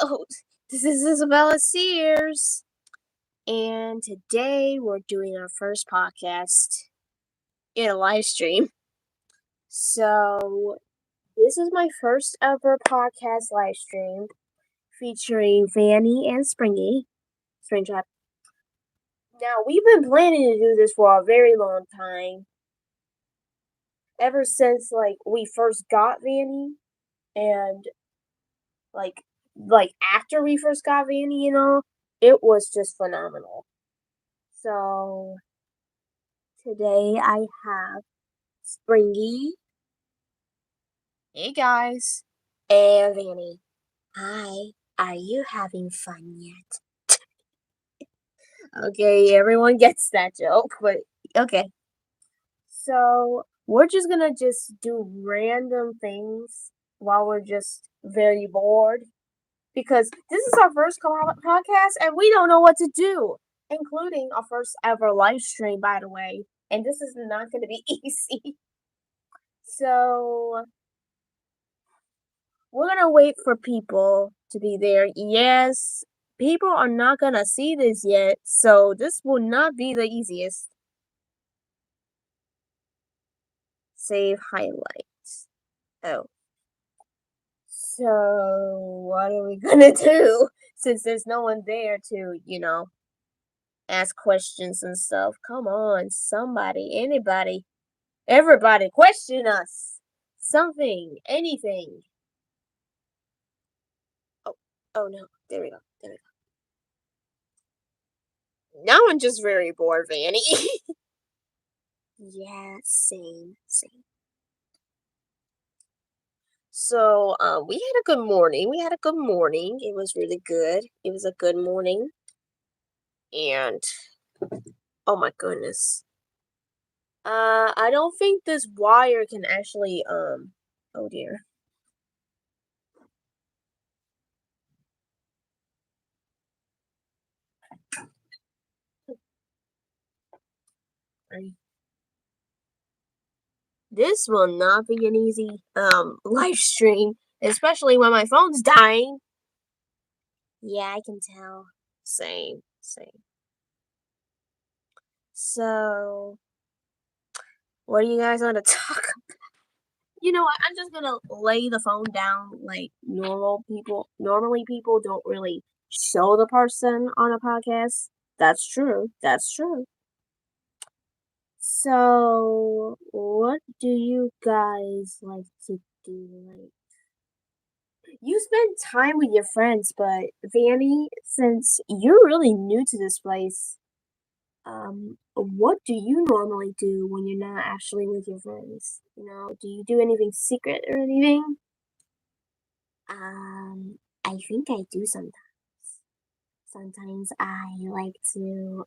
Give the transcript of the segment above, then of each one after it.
Hello, this is Isabella Sears, and today we're doing our first podcast in a live stream. So, this is my first ever podcast live stream featuring Vanny and Springtrap. Now, we've been planning to do this for a very long time. Ever since, we first got Vanny, and, after we first got Vanny, it was just phenomenal. So, today I have Springy. Hey guys. And Vanny. Hi. Are you having fun yet? Okay, everyone gets that joke, but okay. So, we're just gonna do random things while we're just very bored. Because this is our first podcast and we don't know what to do, including our first ever live stream, by the way. And this is not going to be easy. So, we're going to wait for people to be there. Yes, people are not going to see this yet, so this will not be the easiest. Save highlights. Oh. So, what are we going to do? Since there's no one there to, ask questions and stuff. Come on, somebody, anybody, everybody, question us. Something, anything. Oh no, there we go. Now I'm just very bored, Vanny. Yeah, same. So, we had a good morning. It was really good. It was a good morning. And, oh my goodness. I don't think this wire can actually, oh dear. This will not be an easy, live stream, especially when my phone's dying. Yeah, I can tell. Same. So, what do you guys want to talk about? You know what? I'm just gonna lay the phone down like normal people. Normally, people don't really show the person on a podcast. That's true. So, what do you guys like to do? You spend time with your friends, but Vanny, since you're really new to this place, what do you normally do when you're not actually with your friends? Do you do anything secret or anything? I think I do sometimes. Sometimes I like to,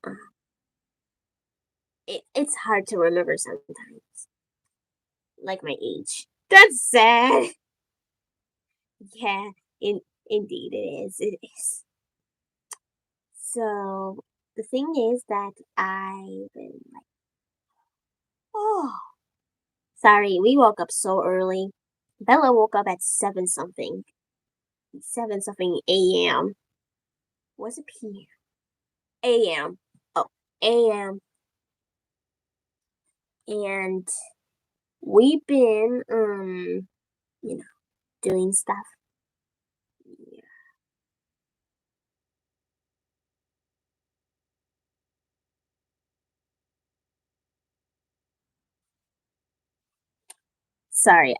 it's hard to remember sometimes. Like my age. That's sad. Yeah, indeed it is. So, the thing is that I've been oh, sorry, we woke up so early. Bella woke up at 7 something. 7 something a.m. Was it p.m.? A.m. Oh, a.m. And we've been, doing stuff. Yeah. Sorry,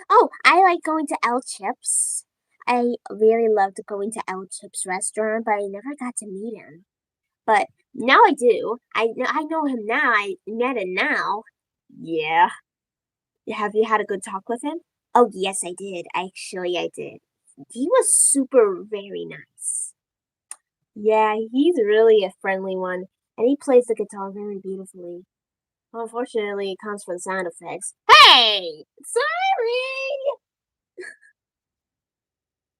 oh, I like going to El Chips. I really loved going to El Chips restaurant, but I never got to meet him. But now I do. I know him now. I met him now. Yeah. Have you had a good talk with him? Oh, yes, I did. Actually, I did. He was super very nice. Yeah, he's really a friendly one, and he plays the guitar very beautifully. Unfortunately, it comes from sound effects. Hey! Sorry!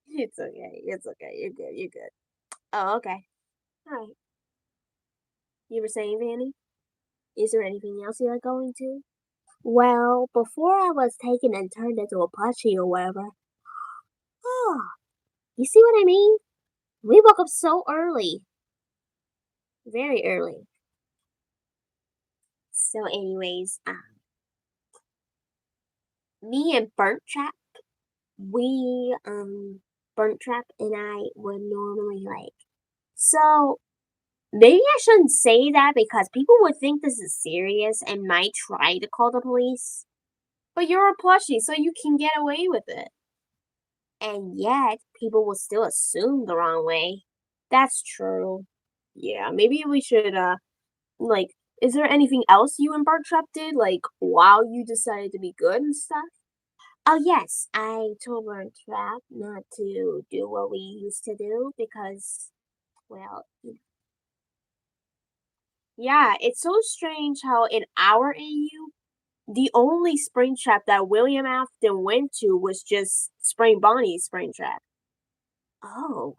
It's okay. You're good. Oh, okay. Alright. You were saying, Vanny? Is there anything else you like going to? Well, before I was taken and turned into a plushie or whatever, You see what I mean? We woke up so early. Very early. So anyways, me and we Burnt Trap and I would normally like so maybe I shouldn't say that because people would think this is serious and might try to call the police. But you're a plushie, so you can get away with it. And yet, people will still assume the wrong way. That's true. Yeah, maybe we should, like, is there anything else you and Bart Trap did, like, while you decided to be good and stuff? Oh, yes, I told Bart Trap not to do what we used to do because, well, yeah, it's so strange how in our AU, the only spring trap that William Afton went to was just Spring Bonnie's spring trap. Oh.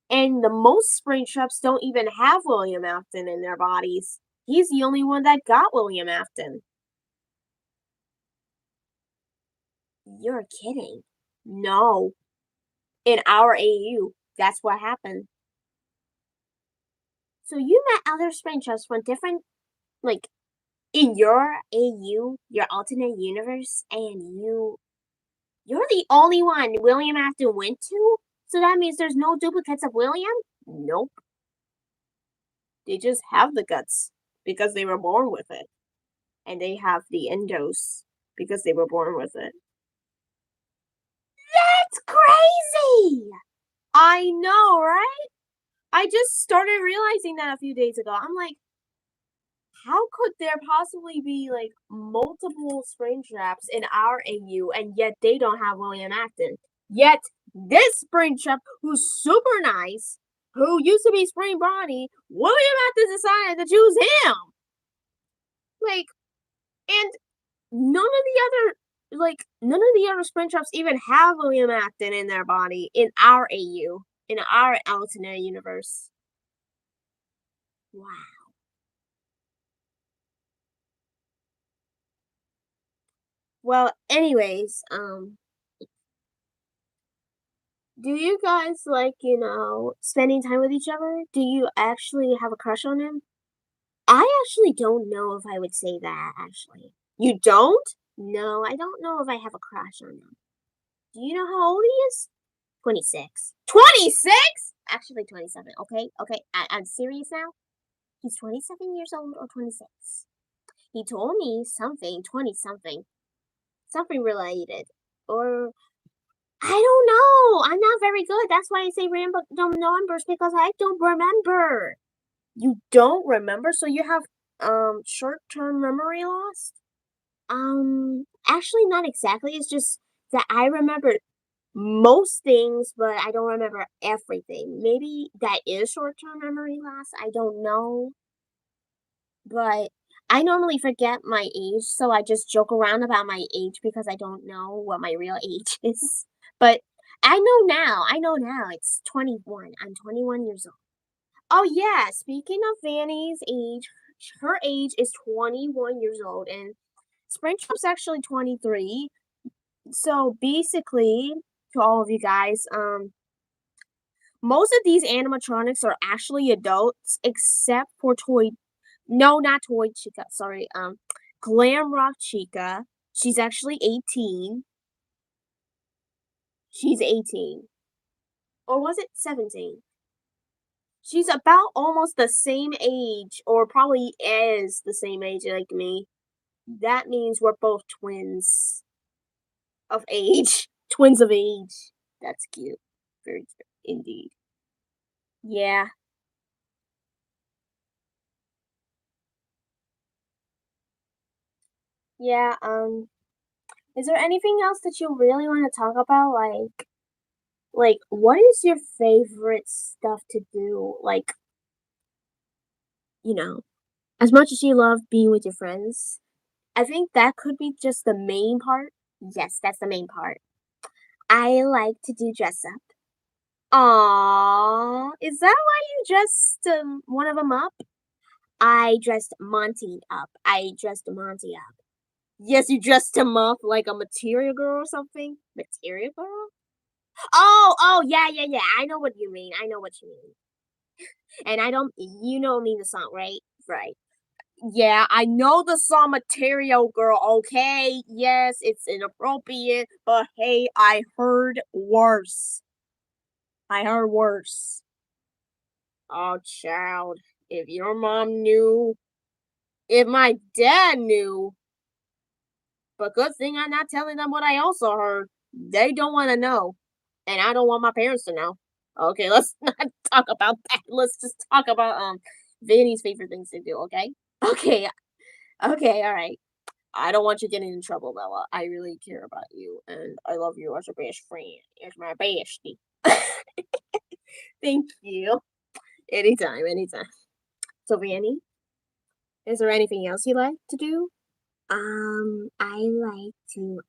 And the most spring traps don't even have William Afton in their bodies. He's the only one that got William Afton. You're kidding. No. In our AU, that's what happened. So you met other spring traps from different, like, in your AU, your alternate universe, and you're the only one William Afton went to? So that means there's no duplicates of William? Nope. They just have the guts because they were born with it. And they have the endos because they were born with it. That's crazy! I know, right? I just started realizing that a few days ago. I'm like, how could there possibly be like multiple spring traps in our AU and yet they don't have William Acton? Yet this spring trap, who's super nice, who used to be Spring Bonnie, William Acton decided to choose him. Like, and none of the other spring traps even have William Acton in their body in our AU, in our alternate universe. Wow. Well, anyways, do you guys like, spending time with each other? Do you actually have a crush on him? I actually don't know if I would say that, actually. You don't? No, I don't know if I have a crush on him. Do you know how old he is? 26. 26? Actually, 27. Okay, okay, I'm serious now. He's 27 years old or 26. He told me something, 20 something, something related. Or, I don't know. I'm not very good. That's why I say random numbers because I don't remember. You don't remember? So you have, short-term memory loss? Actually, not exactly. It's just that I remember most things, but I don't remember everything. Maybe that is short-term memory loss. I don't know. But I normally forget my age, so I just joke around about my age because I don't know what my real age is. But I know now. I know now. It's 21. I'm 21 years old. Oh, yeah. Speaking of Vanny's age, her age is 21 years old, and Springtrap's actually 23. So basically, to all of you guys, most of these animatronics are actually adults, except for no, not Toy Chica, sorry, Glam Rock Chica. She's actually 18. She's 18. Or was it 17? She's about almost the same age, or probably is the same age like me. That means we're both twins of age. Twins of age. That's cute. Very cute indeed. Yeah. Yeah, is there anything else that you really want to talk about? Like, what is your favorite stuff to do? Like, you know, as much as you love being with your friends, I think that could be just the main part. Yes, that's the main part. I like to do dress up. Aww, is that why you dressed one of them up? I dressed Monty up. I dressed Monty up. Yes, you dressed him up like a material girl or something? Material girl? Oh, oh, yeah, yeah, yeah. I know what you mean. I know what you mean. And I don't, you know, mean the song, right? Right. Yeah, I know the song material, girl. Okay, yes, it's inappropriate, but hey, I heard worse. I heard worse. Oh, child, if your mom knew, if my dad knew, but good thing I'm not telling them what I also heard. They don't want to know, and I don't want my parents to know. Okay, let's not talk about that. Let's just talk about Vinny's favorite things to do. Okay. Okay. Okay. All right. I don't want you getting in trouble, Bella. I really care about you, and I love you as a best friend. As my bestie. Thank you. Anytime, anytime. So, Vanny, is there anything else you like to do? I like to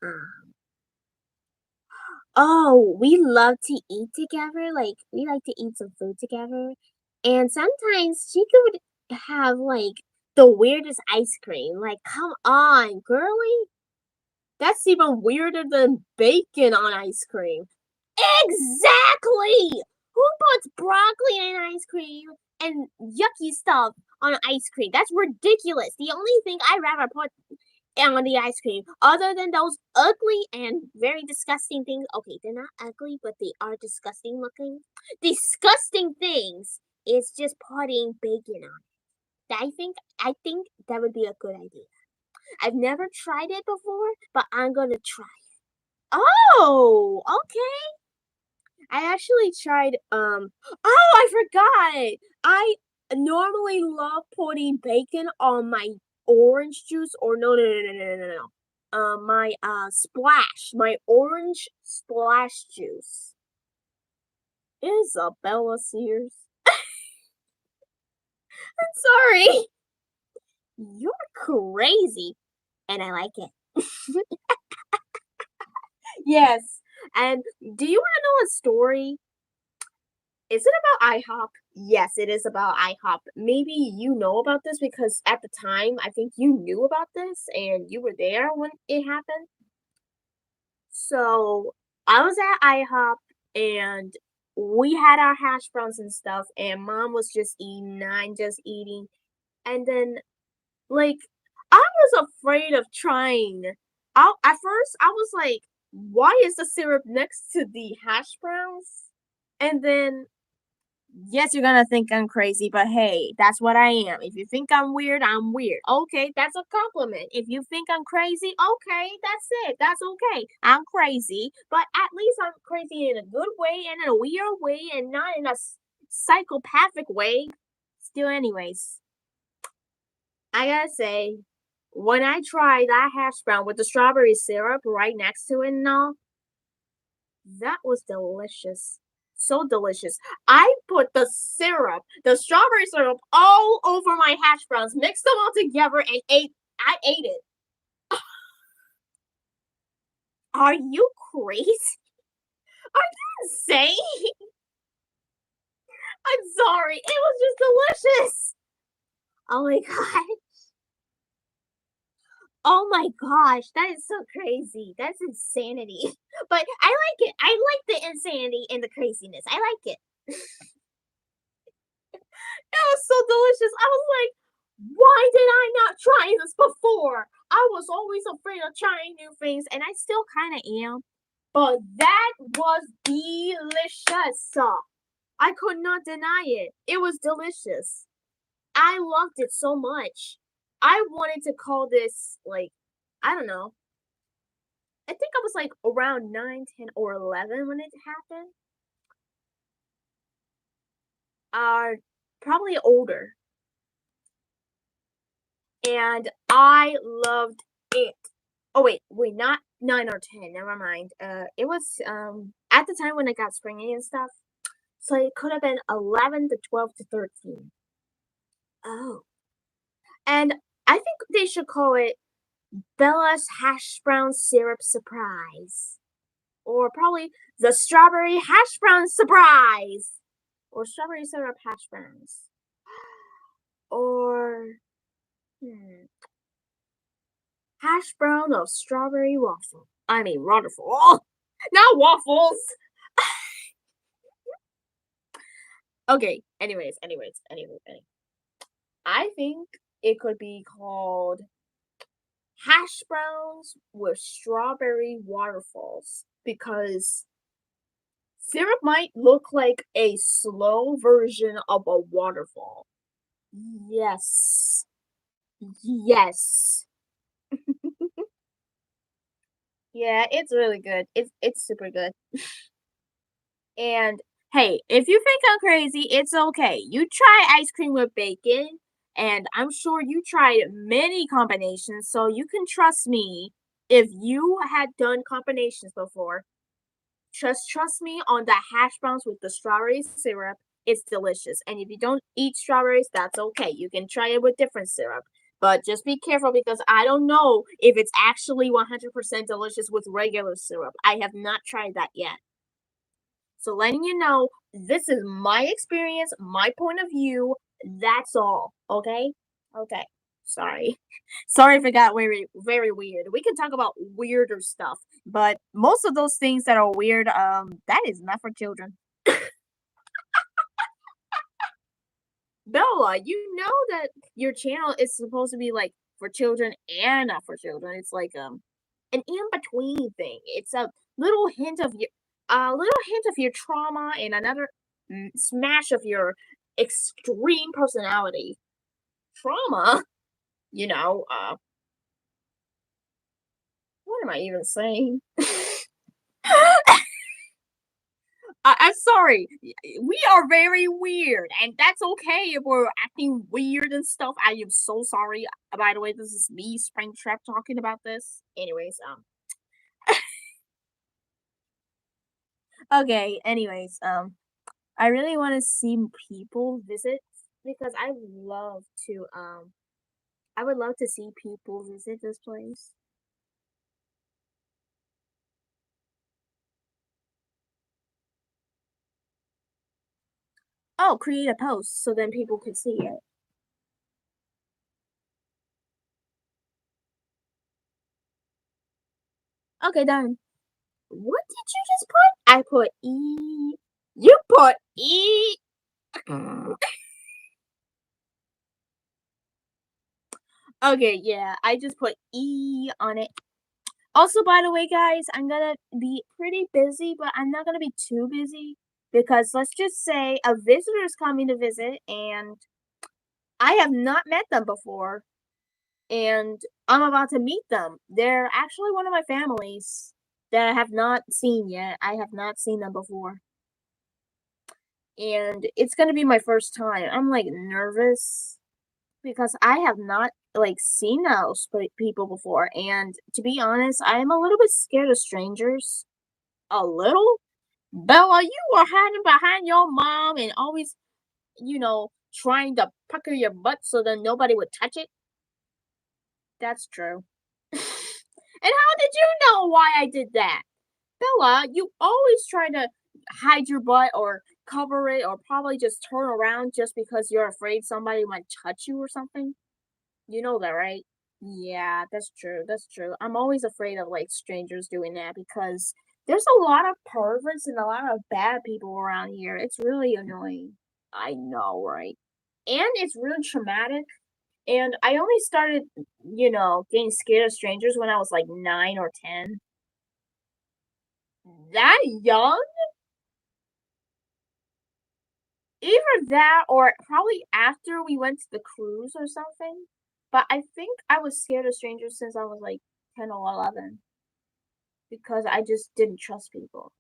oh, we love to eat together. Like we like to eat some food together. And sometimes she could have like the weirdest ice cream. Like, come on, girly. That's even weirder than bacon on ice cream. Exactly! Who puts broccoli in ice cream and yucky stuff on ice cream? That's ridiculous. The only thing I'd rather put on the ice cream, other than those ugly and very disgusting things. Okay, they're not ugly, but they are disgusting looking. Disgusting things is just putting bacon on it. I think that would be a good idea. I've never tried it before, but I'm gonna try. Oh, okay. I actually tried oh, I forgot. I normally love putting bacon on my orange juice or no. My splash, my orange splash juice. Isabella Sears. I'm sorry. You're crazy. And I like it. Yes. And do you want to know a story? Is it about IHOP? Yes, it is about IHOP. Maybe you know about this because at the time, I think you knew about this and you were there when it happened. So I was at IHOP and we had our hash browns and stuff, and mom was just eating, I'm just eating. And then, like, I was afraid of trying. At first, I was like, why is the syrup next to the hash browns? And then yes, you're gonna think I'm crazy, but hey, that's what I am. If you think I'm weird, I'm weird. Okay, that's a compliment. If you think I'm crazy, okay, that's it. That's okay. I'm crazy, but at least I'm crazy in a good way and in a weird way and not in a psychopathic way. Still, anyways, I gotta say, when I tried that hash brown with the strawberry syrup right next to it and all, that was delicious. So delicious. I put the syrup, the strawberry syrup, all over my hash browns, mixed them all together, and ate. I ate it. Are you crazy? Are you insane? I'm sorry. It was just delicious. Oh my god. Oh my gosh. That is so crazy. That's insanity. But I like it. I like the insanity and the craziness. I like it. It was so delicious. I was like, why did I not try this before? I was always afraid of trying new things, and I still kind of am. But that was delicious. I could not deny it. It was delicious. I loved it so much. I wanted to call this, like, I don't know. I think I was like around 9, 10, or 11 when it happened. Probably older. And I loved it. Oh wait, not 9 or 10. Never mind. It was at the time when I got springy and stuff, so it could have been 11 to 12 to 13. Oh, and I think they should call it Bella's hash brown syrup surprise, or probably the strawberry hash brown surprise, or strawberry syrup hash browns, or hash brown of strawberry waffle. I mean waterfall. Not waffles. Okay, anyway. I think it could be called hash browns with strawberry waterfalls because syrup might look like a slow version of a waterfall. Yes. Yes. Yeah, it's really good. It's super good. And hey, if you think I'm crazy, it's okay. You try ice cream with bacon, and I'm sure you tried many combinations, so you can trust me. If you had done combinations before, just trust me on the hash browns with the strawberry syrup. It's delicious. And if you don't eat strawberries, that's okay. You can try it with different syrup. But just be careful because I don't know if it's actually 100% delicious with regular syrup. I have not tried that yet. So letting you know, this is my experience, my point of view. That's all. Okay? Okay. Sorry. Sorry if it got very weird. We can talk about weirder stuff, but most of those things that are weird, that is not for children. Bella, you know that your channel is supposed to be like for children and not for children. It's like an in between thing. It's a little hint of your trauma and another smash of your extreme personality. Trauma, you know, what am I even saying? I'm sorry. We are very weird, and that's okay if we're acting weird and stuff. I am so sorry. By the way, this is me, Springtrap, talking about this. Anyways, okay. I really want to see people visit because I would love to see people visit this place. Oh, create a post so then people could see it. Okay, done. What did you just put? I put E. You put E. Okay, yeah, I just put E on it. Also, by the way, guys, I'm gonna be pretty busy, but I'm not gonna be too busy because let's just say a visitor is coming to visit and I have not met them before and I'm about to meet them. They're actually one of my families that I have not seen yet. I have not seen them before. And it's gonna be my first time. I'm like nervous because I have not like seen those people before, and to be honest, I am a little bit scared of strangers. A little, Bella, you were hiding behind your mom and always, trying to pucker your butt so that nobody would touch it. That's true. And how did you know why I did that? Bella, you always try to hide your butt or cover it or probably just turn around just because you're afraid somebody might touch you or something. You know that, right? Yeah, that's true. That's true. I'm always afraid of like strangers doing that because there's a lot of perverts and a lot of bad people around here. It's really annoying. I know, right? And it's really traumatic. And I only started, getting scared of strangers when I was like 9 or 10. That young? Either that or probably after we went to the cruise or something. But I think I was scared of strangers since I was like 10 or 11 because I just didn't trust people.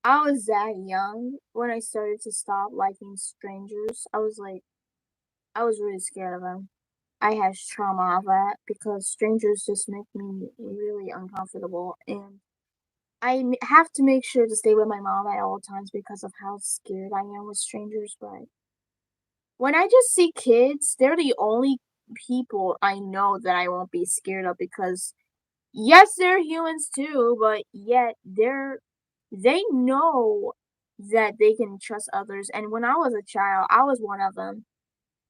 I was that young when I started to stop liking strangers. I was really scared of them. I had trauma of that because strangers just make me really uncomfortable. And have to make sure to stay with my mom at all times because of how scared I am with strangers. But when I just see kids, they're the only people I know that I won't be scared of because yes, they're humans too, but yet they know that they can trust others. And when I was a child, I was one of them.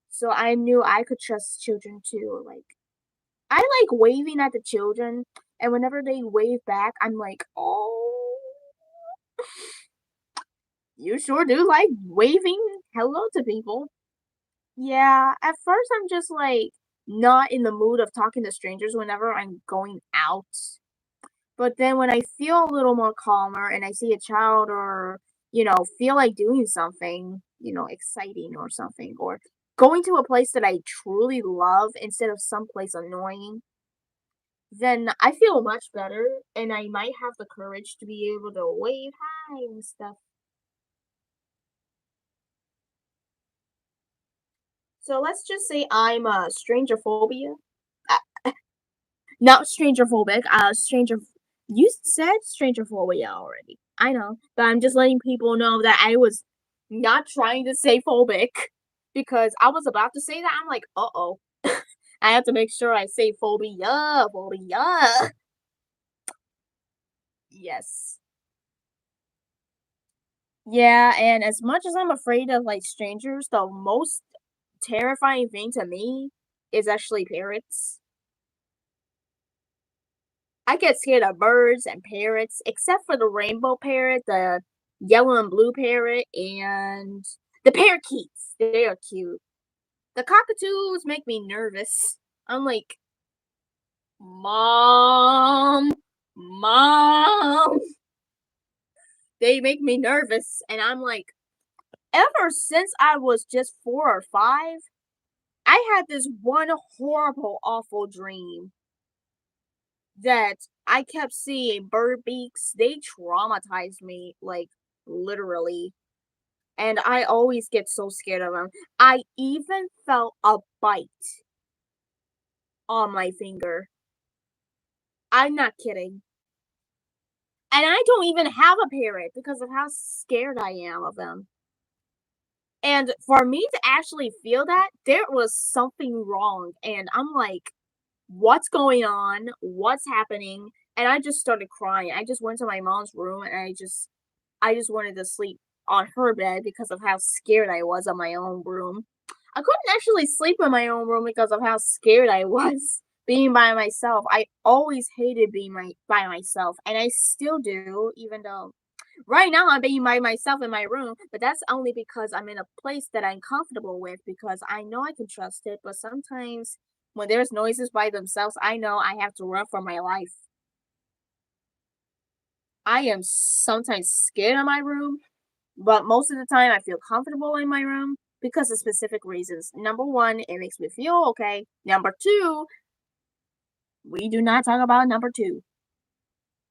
So I knew I could trust children too. Like I like waving at the children, and whenever they wave back, I'm like, "Oh." You sure do like waving hello to people. Yeah, at first I'm just like not in the mood of talking to strangers whenever I'm going out. But then when I feel a little more calmer and I see a child or, feel like doing something, exciting or something, or going to a place that I truly love instead of someplace annoying, then I feel much better and I might have the courage to be able to wave hi and stuff. So let's just say I'm a stranger phobia. Not stranger phobic, you said stranger phobia already. I know, but I'm just letting people know that I was not trying to say phobic because I was about to say that. I'm like, uh-oh. I have to make sure I say phobia, phobia. Yes. Yeah, and as much as I'm afraid of like strangers, the most terrifying thing to me is actually parrots. I get scared of birds and parrots, except for the rainbow parrot, the yellow and blue parrot, and the parakeets. They are cute. The cockatoos make me nervous. I'm like, Mom, Mom. They make me nervous. And I'm like, ever since I was just 4 or 5, I had this one horrible, awful dream that I kept seeing bird beaks. They traumatized me, like, literally. And I always get so scared of them. I even felt a bite on my finger. I'm not kidding. And I don't even have a parrot because of how scared I am of them. And for me to actually feel that, there was something wrong. And I'm like, what's going on? What's happening? And I just started crying. I just went to my mom's room and I just wanted to sleep on her bed because of how scared I was of my own room. I couldn't actually sleep in my own room because of how scared I was being by myself. I always hated being by myself, and I still do, even though right now I'm being by myself in my room, but that's only because I'm in a place that I'm comfortable with because I know I can trust it. But sometimes when there's noises by themselves, I know I have to run for my life. I am sometimes scared of my room, but most of the time, I feel comfortable in my room because of specific reasons. Number one, it makes me feel okay. Number two, we do not talk about number two.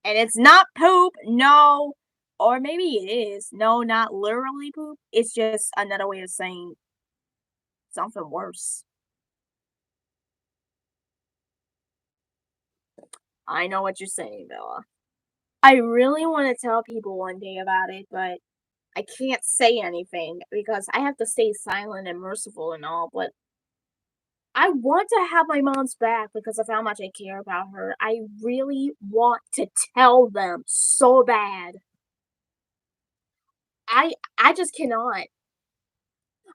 And it's not poop, no. Or maybe it is. No, not literally poop. It's just another way of saying something worse. I know what you're saying, Bella. I really want to tell people one day about it, but I can't say anything because I have to stay silent and merciful and all, but I want to have my mom's back because of how much I care about her. I really want to tell them so bad. I just cannot.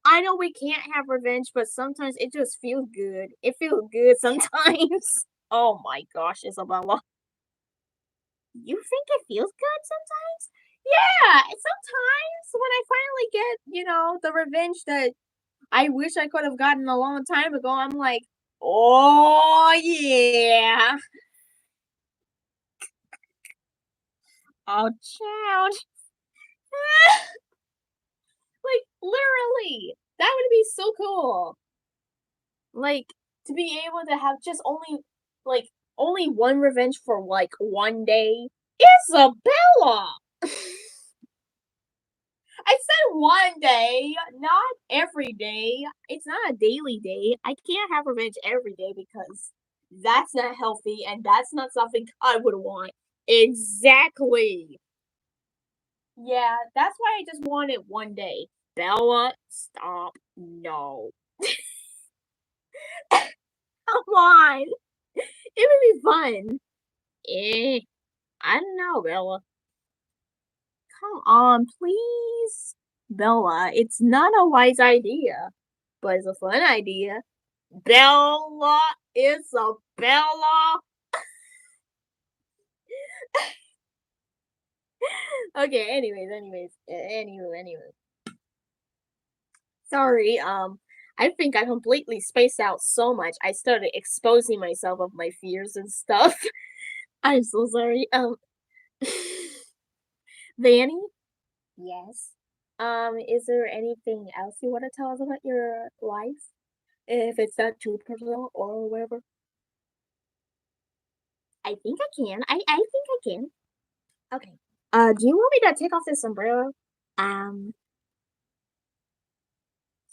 I know we can't have revenge, but sometimes it just feels good. It feels good sometimes. Oh my gosh, Isabella. You think it feels good sometimes? Yeah, sometimes when I finally get, the revenge that I wish I could have gotten a long time ago, I'm like, oh yeah. Oh, child. Like, literally, that would be so cool. Like, to be able to have just like, only one revenge for, like, one day. Isabella! I said one day, not every day. It's not a daily day. I can't have revenge every day because that's not healthy and that's not something I would want. Exactly. Yeah, that's why I just want it one day. Bella, stop. No. Come on. It would be fun. Eh, I don't know, Bella. Come on, please. Bella, it's not a wise idea, but it's a fun idea. Bella, Isabella. Okay, anyway. Sorry, I think I completely spaced out so much. I started exposing myself of my fears and stuff. I'm so sorry. Vanny? Yes. Is there anything else you want to tell us about your life? If it's not too personal or whatever. I think I can. I think I can. Okay. Do you want me to take off this umbrella? Um,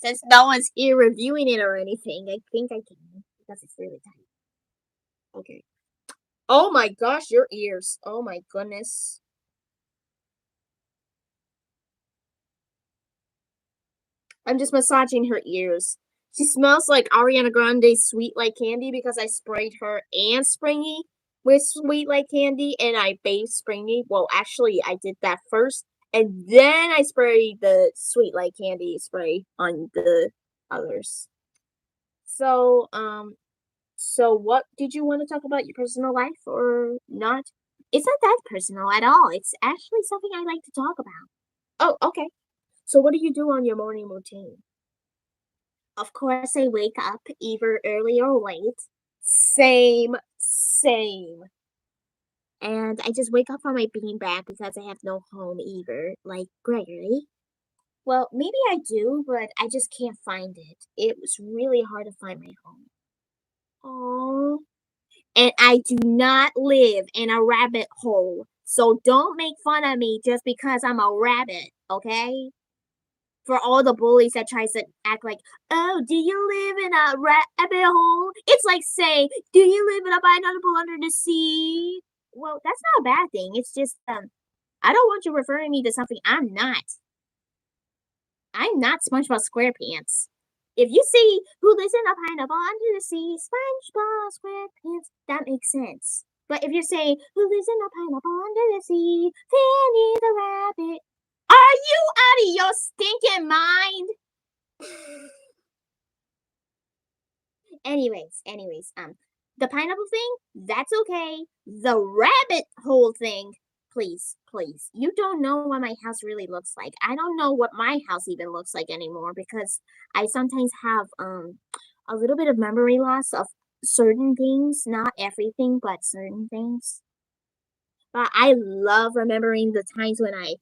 since no one's here reviewing it or anything, I think I can because it's really tight. Okay. Oh my gosh, your ears. Oh my goodness. I'm just massaging her ears. She smells like Ariana Grande's Sweet Like Candy because I sprayed her and Springy with Sweet Like Candy and I bathed Springy. Well, actually, I did that first and then I sprayed the Sweet Like Candy spray on the others. So, so what did you want to talk about your personal life or not? It's not that personal at all. It's actually something I like to talk about. Oh, okay. So what do you do on your morning routine? Of course, I wake up either early or late. Same. And I just wake up on my beanbag because I have no home either, like Gregory. Well, maybe I do, but I just can't find it. It was really hard to find my home. Oh. And I do not live in a rabbit hole. So don't make fun of me just because I'm a rabbit, okay? For all the bullies that tries to act like, oh, do you live in a rabbit hole? It's like saying, do you live in a pineapple under the sea? Well, that's not a bad thing. It's just, I don't want you referring me to something I'm not. I'm not SpongeBob SquarePants. If you see who lives in a pineapple under the sea, SpongeBob SquarePants, that makes sense. But if you're saying who lives in a pineapple under the sea, Fanny the rabbit, are you out of your stinking mind? anyways, the pineapple thing, that's okay. The rabbit hole thing, please. You don't know what my house really looks like. I don't know what my house even looks like anymore because I sometimes have a little bit of memory loss of certain things, not everything, but certain things. But I love remembering the times when I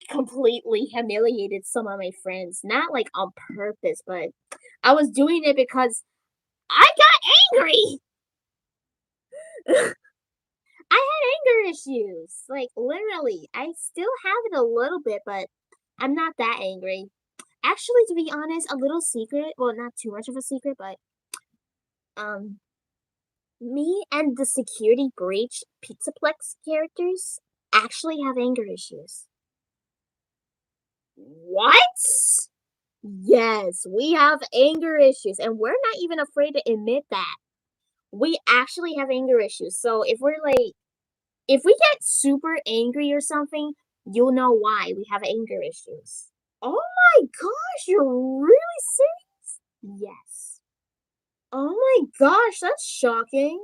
completely humiliated some of my friends, not like on purpose, but I was doing it because I got angry. I had anger issues. Like literally. I still have it a little bit, but I'm not that angry. Actually, to be honest, a little secret, well, not too much of a secret, but um me and the security breach Pizzaplex characters actually have anger issues. What? Yes, we have anger issues and we're not even afraid to admit that. We actually have anger issues. So if we get super angry or something, you'll know why we have anger issues. Oh my gosh, you're really serious? Yes. Oh my gosh, that's shocking.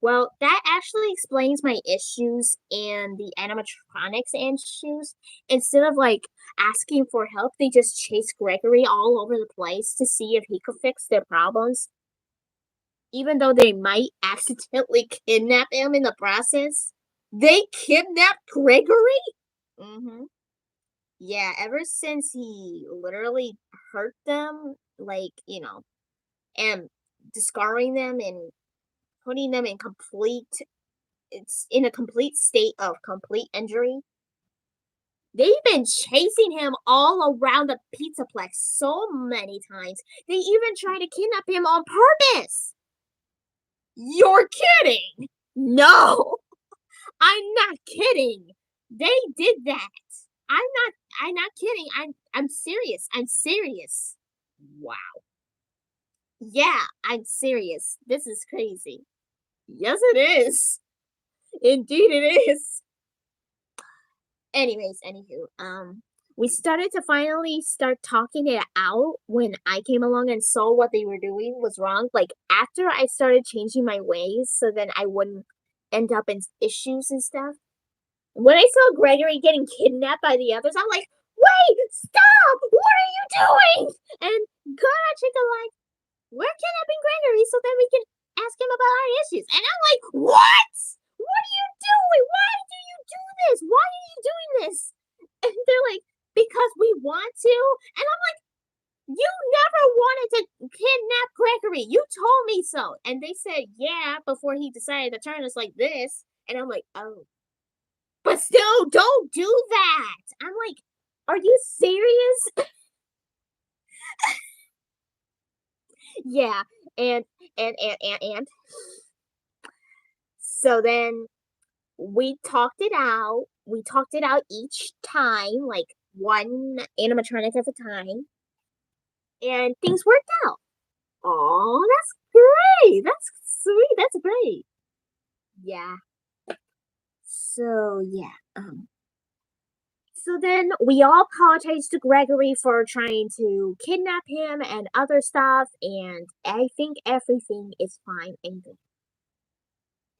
Well, that actually explains my issues and the animatronics issues. Instead of like asking for help, they just chase Gregory all over the place to see if he could fix their problems, even though they might accidentally kidnap him in the process. They kidnapped Gregory? Mm-hmm. Yeah, ever since he literally hurt them, like, and discarding them and putting them in it's in a complete state of complete injury. They've been chasing him all around the Pizzaplex so many times. They even tried to kidnap him on purpose. You're kidding! No, I'm not kidding. They did that. I'm not kidding. I'm serious. I'm serious. Wow. Yeah, I'm serious. This is crazy. Yes, it is. Indeed, it is. Anyways, anywho, we started to finally start talking it out when I came along and saw what they were doing was wrong. Like after I started changing my ways so then I wouldn't end up in issues and stuff. When I saw Gregory getting kidnapped by the others, I'm like, wait, stop! What are you doing? And God Chicken like, we're kidnapping Gregory so then we can ask him about our issues. And I'm like, what? What are you doing? Why do you do this? Why are you doing this? And they're like, because we want to. And I'm like, you never wanted to kidnap Gregory. You told me so. And they said, yeah, before he decided to turn us like this. And I'm like, oh. But still, don't do that. I'm like, are you serious? Yeah. And, and. So then we talked it out. We talked it out each time, like one animatronic at a time. And things worked out. Oh, that's great. That's sweet. That's great. Yeah. So yeah. So then we all apologized to Gregory for trying to kidnap him and other stuff, and I think everything is fine and good.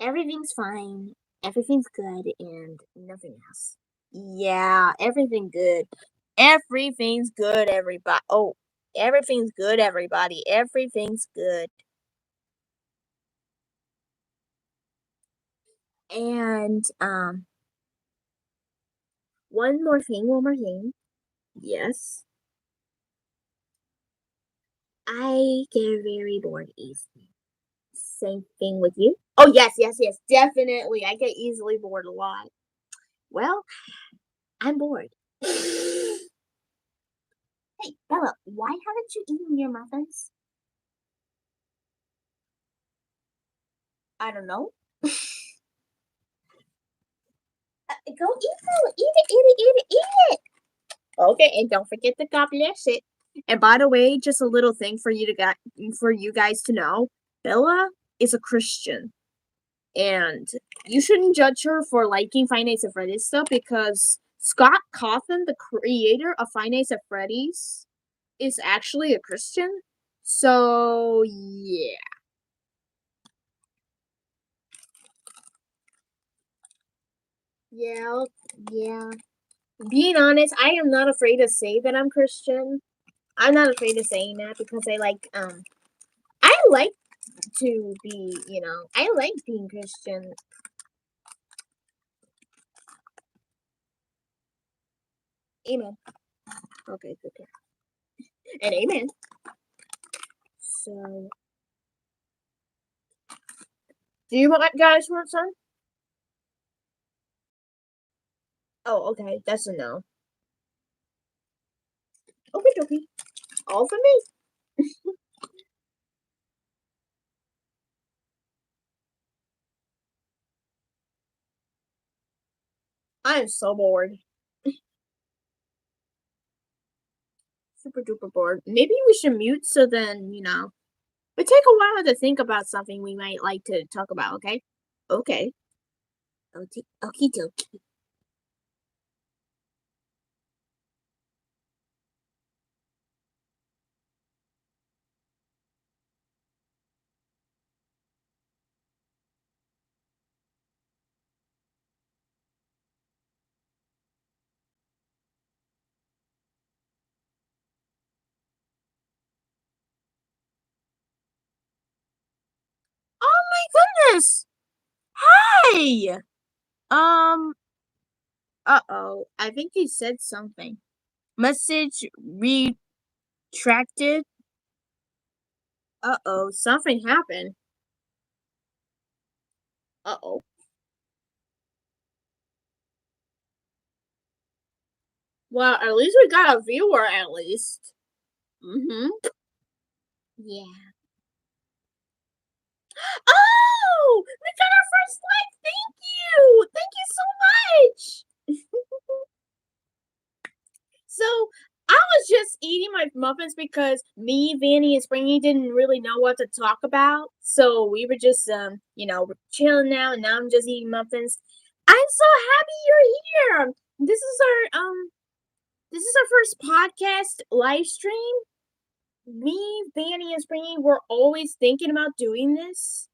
Everything's fine. Everything's good and nothing else. Yeah, everything good. Everything's good, everybody. Oh, everything's good, everybody. Everything's good. And one more thing. Yes. I get very bored easily. Same thing with you? Oh, yes, definitely. I get easily bored a lot. Well, I'm bored. Hey, Bella, why haven't you eaten your muffins? I don't know. Go eat them. Eat it. Okay, and don't forget to God bless it. And by the way, just a little thing for you guys to know, Bella is a Christian. And you shouldn't judge her for liking Five Nights at Freddy's stuff because Scott Cawthon, the creator of Five Nights at Freddy's, is actually a Christian. So yeah. Yeah, yeah. Being honest, I am not afraid to say that I'm Christian. I'm not afraid of saying that because I like to be, I like being Christian. Amen. Okay, good. And amen. So, do you guys want some? Oh, okay. That's a no. Okay. All for me. I am so bored. Super duper bored. Maybe we should mute so then, it take a while to think about something we might like to talk about, okay? Okay. Okie dokie. Oh my goodness! Hey! Um, uh-oh. I think you said something. Message retracted. Uh-oh. Something happened. Uh-oh. Well, at least we got a viewer, at least. Mm-hmm. Yeah. Oh! We got our first like. Thank you! Thank you so much! So, I was just eating my muffins because me, Vanny, and Springy didn't really know what to talk about. So we were just, chilling now, and now I'm just eating muffins. I'm so happy you're here. This is our first podcast live stream. Me, Vanny, and Springy were always thinking about doing this.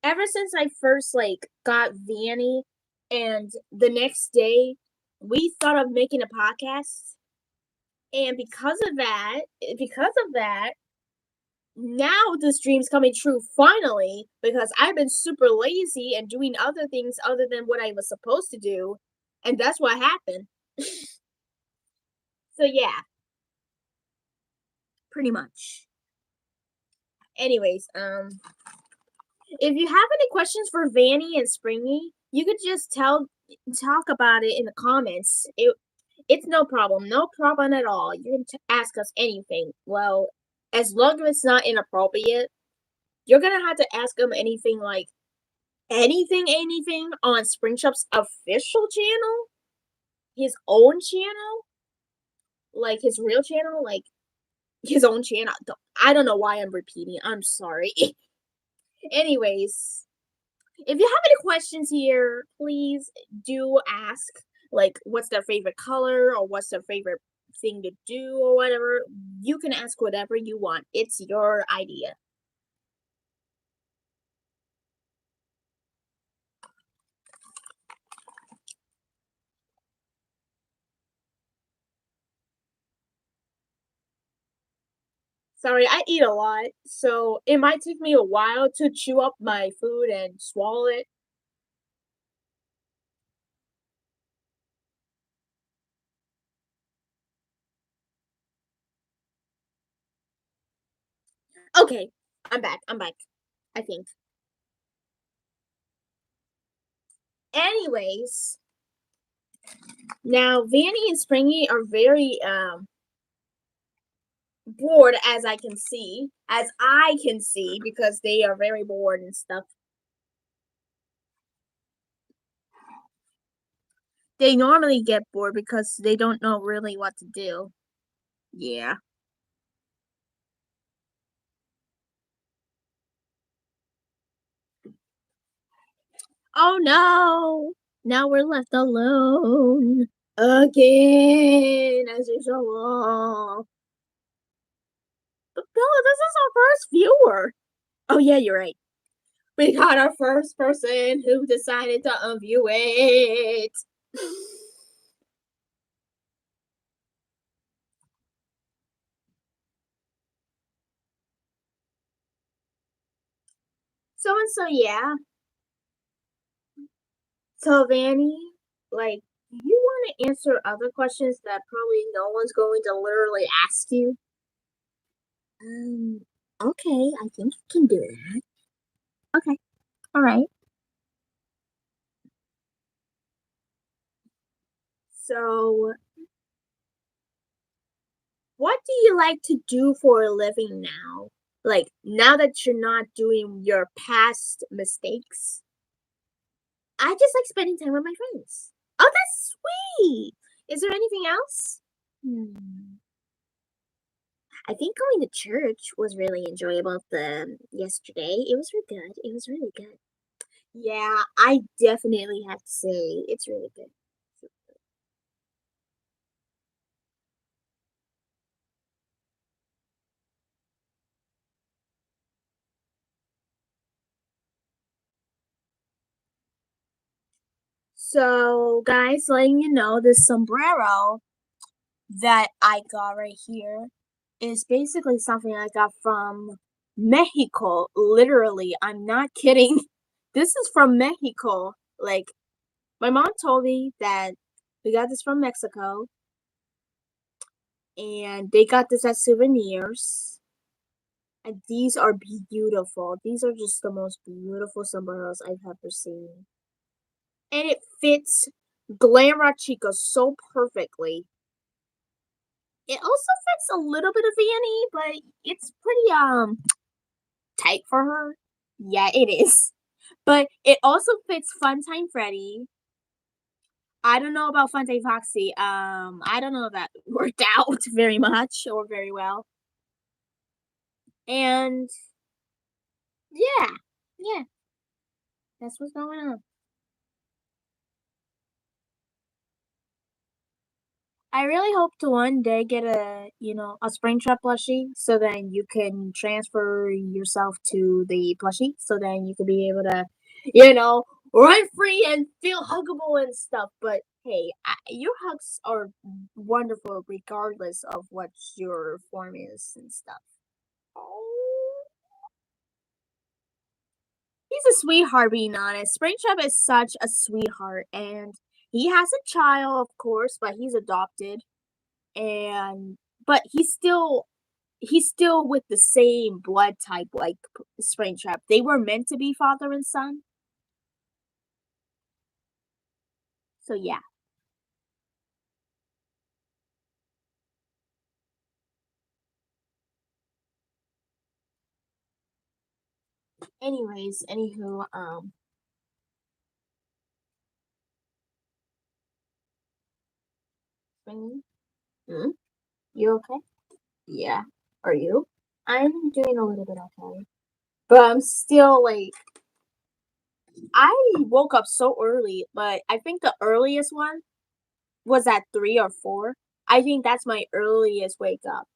Ever since I first got Vanny, And the next day, we thought of making a podcast. And because of that, now this dream's coming true finally because I've been super lazy and doing other things other than what I was supposed to do, and that's what happened. So yeah, pretty much. Anyways, if you have any questions for Vanny and Springy, you could just talk about it in the comments. It's no problem, no problem at all. You can ask us anything. Well, as long as it's not inappropriate, you're gonna have to ask them anything like anything on Springtrap's official channel, his own channel, like his real channel, like his own channel. I don't know why I'm repeating. I'm sorry. Anyways, if you have any questions here, please do ask. Like, what's their favorite color or what's their favorite thing to do or whatever. You can ask whatever you want. It's your idea. Sorry, I eat a lot, so it might take me a while to chew up my food and swallow it. Okay, I'm back. I'm back. I think. Anyways, now Vanny and Springy are very bored as I can see because they are very bored and stuff. They normally get bored because they don't know really what to do. Yeah. Oh no! Now we're left alone again as usual. But Bella, this is our first viewer. Oh yeah, you're right. We got our first person who decided to unview it. So yeah. So Vanny, like, you want to answer other questions that probably no one's going to literally ask you? Um. Okay, I think you can do that. Okay. All right. So, what do you like to do for a living now? Like, now that you're not doing your past mistakes? I just like spending time with my friends. Oh, that's sweet. Is there anything else? Hmm. I think going to church was really enjoyable the yesterday. It was really good. It was really good. Yeah, I definitely have to say it's really good. So, guys, letting you know, this sombrero that I got right here is basically something I got from Mexico. Literally, I'm not kidding. This is from Mexico. Like, my mom told me that we got this from Mexico and they got this as souvenirs. And these are beautiful. These are just the most beautiful sombreros I've ever seen. And it fits Glamour Chica so perfectly. It also fits a little bit of Vanny, but it's pretty tight for her. Yeah, it is. But it also fits Funtime Freddy. I don't know about Funtime Foxy. I don't know if that worked out very much or very well. And yeah, yeah, that's what's going on. I really hope to one day get a Springtrap plushie so then you can transfer yourself to the plushie so then you can be able to, run free and feel huggable and stuff. But hey, your hugs are wonderful regardless of what your form is and stuff. Oh. He's a sweetheart, being honest. Springtrap is such a sweetheart, and he has a child, of course, but he's adopted, and but he's still with the same blood type like Springtrap. They were meant to be father and son, so yeah. Anyways, anywho, Springy, hmm? You okay? Yeah. Are you? I'm doing a little bit okay, but I'm still like I woke up so early, but I think the earliest one was at 3 or 4. I think that's my earliest wake up.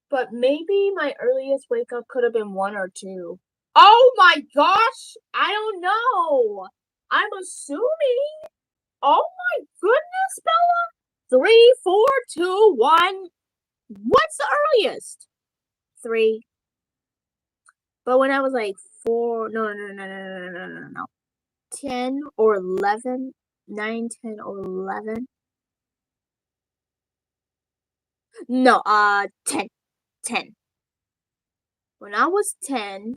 But maybe my earliest wake up could have been 1 or 2. Oh my gosh! I don't know. I'm assuming. Oh my goodness, Bella. 3, 4, 2, 1. What's the earliest? 3. But when I was like 4, no, no, no, no, no, no, no, no, no. 10 or 11, 9, 10 or 11. No, 10, 10. When I was 10,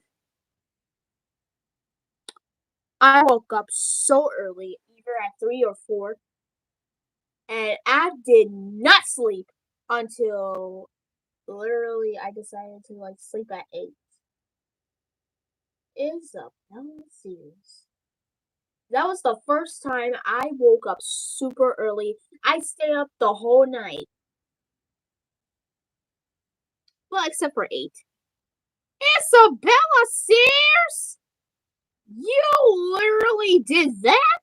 I woke up so early, either at 3 or 4, and I did not sleep until literally I decided to like sleep at 8. Is a serious? That was the first time I woke up super early. I stayed up the whole night. Well, except for 8. Isabella Sears? You literally did that?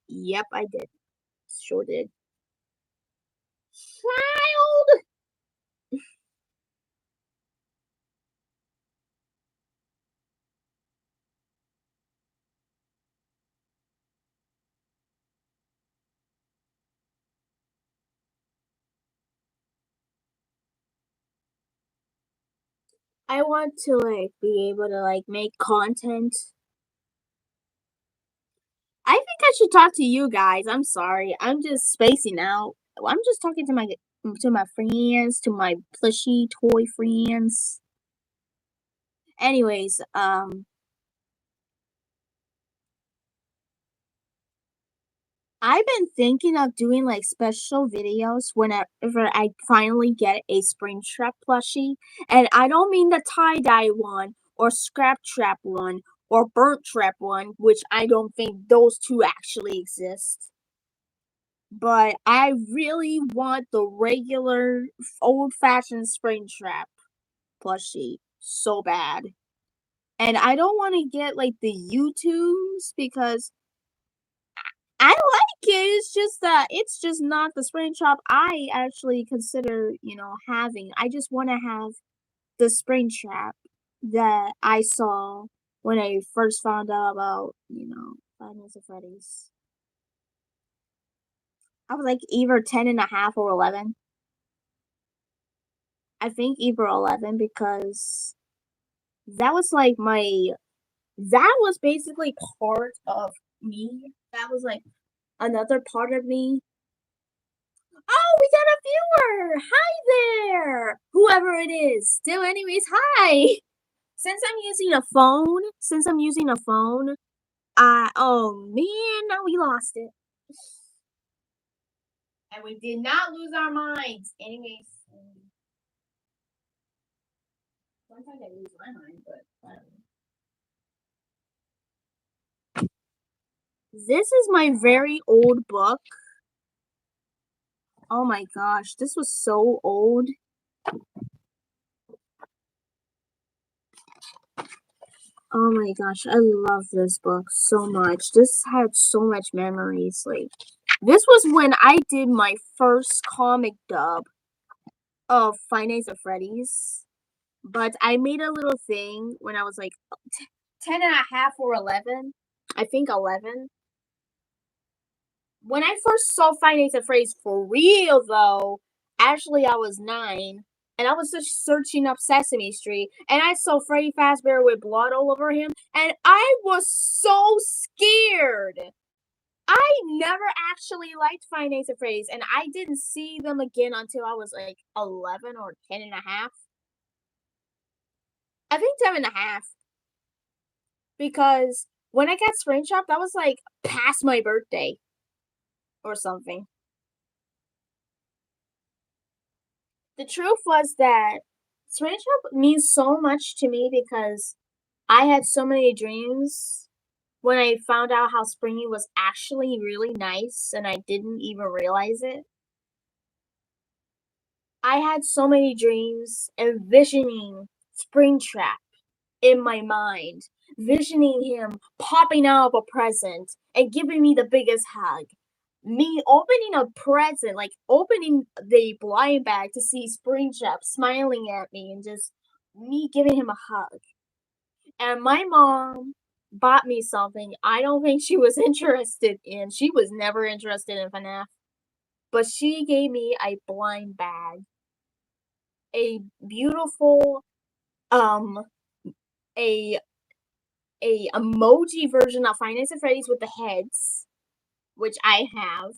Yep, I did. Sure did. Child! I want to like be able to like make content. I think I should talk to you guys. I'm sorry. I'm just spacing out. I'm just talking to my friends, to my plushy toy friends. Anyways, I've been thinking of doing like special videos whenever I finally get a Springtrap plushie. And I don't mean the tie-dye one or scrap trap one or burnt trap one, which I don't think those two actually exist. But I really want the regular old-fashioned Springtrap plushie so bad. And I don't want to get like the YouTubes because I like it. It's just that it's just not the Springtrap I actually consider, having. I just want to have the Springtrap that I saw when I first found out about, Five Nights at Freddy's. I was like either 10 and a half or 11. I think either 11 because that was like that was basically part of me. That was like another part of me. Oh, we got a viewer! Hi there! Whoever it is. Still, anyways, hi! Since I'm using a phone, oh man, now we lost it. And we did not lose our minds. Anyways, sometimes I lose my mind, but I don't know. This is my very old book. Oh my gosh, this was so old. Oh my gosh, I love this book so much. This had so much memories. Like, this was when I did my first comic dub of Five Nights at Freddy's. But I made a little thing when I was like 10 and a half or 11. I think 11. When I first saw Five Nights at Freddy's for real, though, actually I was 9, and I was just searching up Sesame Street, and I saw Freddy Fazbear with blood all over him, and I was so scared. I never actually liked Five Nights at Freddy's, and I didn't see them again until I was like 11 or 10 and a half. I think 10 and a half, because when I got Springtrap, that was like past my birthday or something. The truth was that Springtrap means so much to me because I had so many dreams when I found out how Springy was actually really nice and I didn't even realize it. I had so many dreams envisioning Springtrap in my mind, visioning him popping out of a present and giving me the biggest hug. Me opening a present, like opening the blind bag to see Springtrap smiling at me and just me giving him a hug. And my mom bought me something I don't think she was interested in. She was never interested in FNAF. But she gave me a blind bag. A beautiful um a a emoji version of Five Nights at Freddy's with the heads, which I have.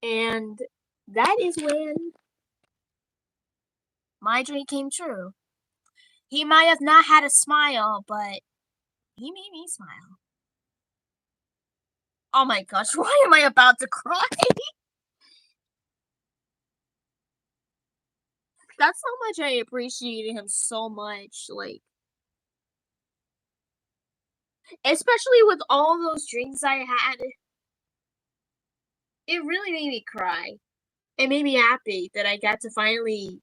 And that is when my dream came true. He might have not had a smile, but he made me smile. Oh my gosh, why am I about to cry? That's how much I appreciated him so much, like, especially with all those dreams I had. It really made me cry. It made me happy that I got to finally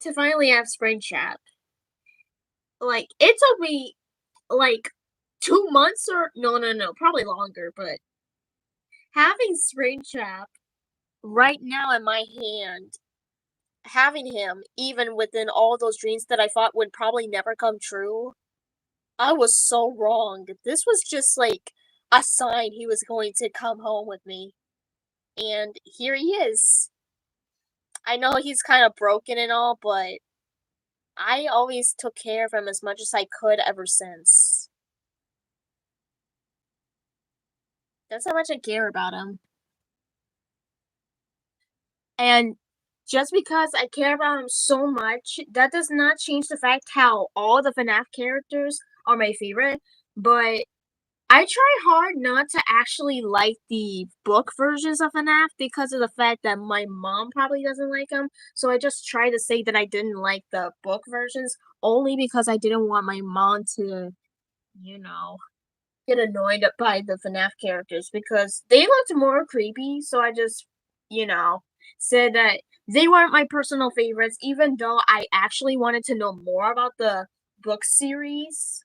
have Springtrap. Like, it took me like 2 months or no, probably longer, but having Springtrap right now in my hand, having him even within all those dreams that I thought would probably never come true, I was so wrong. This was just like a sign he was going to come home with me. And here he is. I know he's kind of broken and all, but I always took care of him as much as I could ever since. That's how much I care about him. And just because I care about him so much, that does not change the fact how all the FNAF characters are my favorite. But I try hard not to actually like the book versions of FNAF because of the fact that my mom probably doesn't like them. So I just try to say that I didn't like the book versions only because I didn't want my mom to, you know, get annoyed by the FNAF characters because they looked more creepy. So I just, you know, said that they weren't my personal favorites, even though I actually wanted to know more about the book series.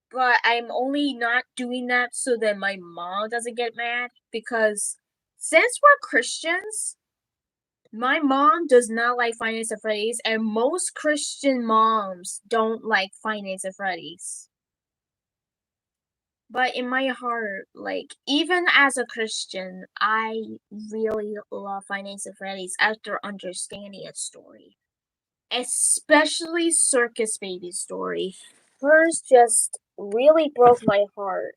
But I'm only not doing that so that my mom doesn't get mad because since we're Christians, my mom does not like Five Nights at Freddy's, and most Christian moms don't like Five Nights at Freddy's. But in my heart, like, even as a Christian, I really love Five Nights at Freddy's after understanding its story. Especially Circus Baby's story. Hers just really broke my heart.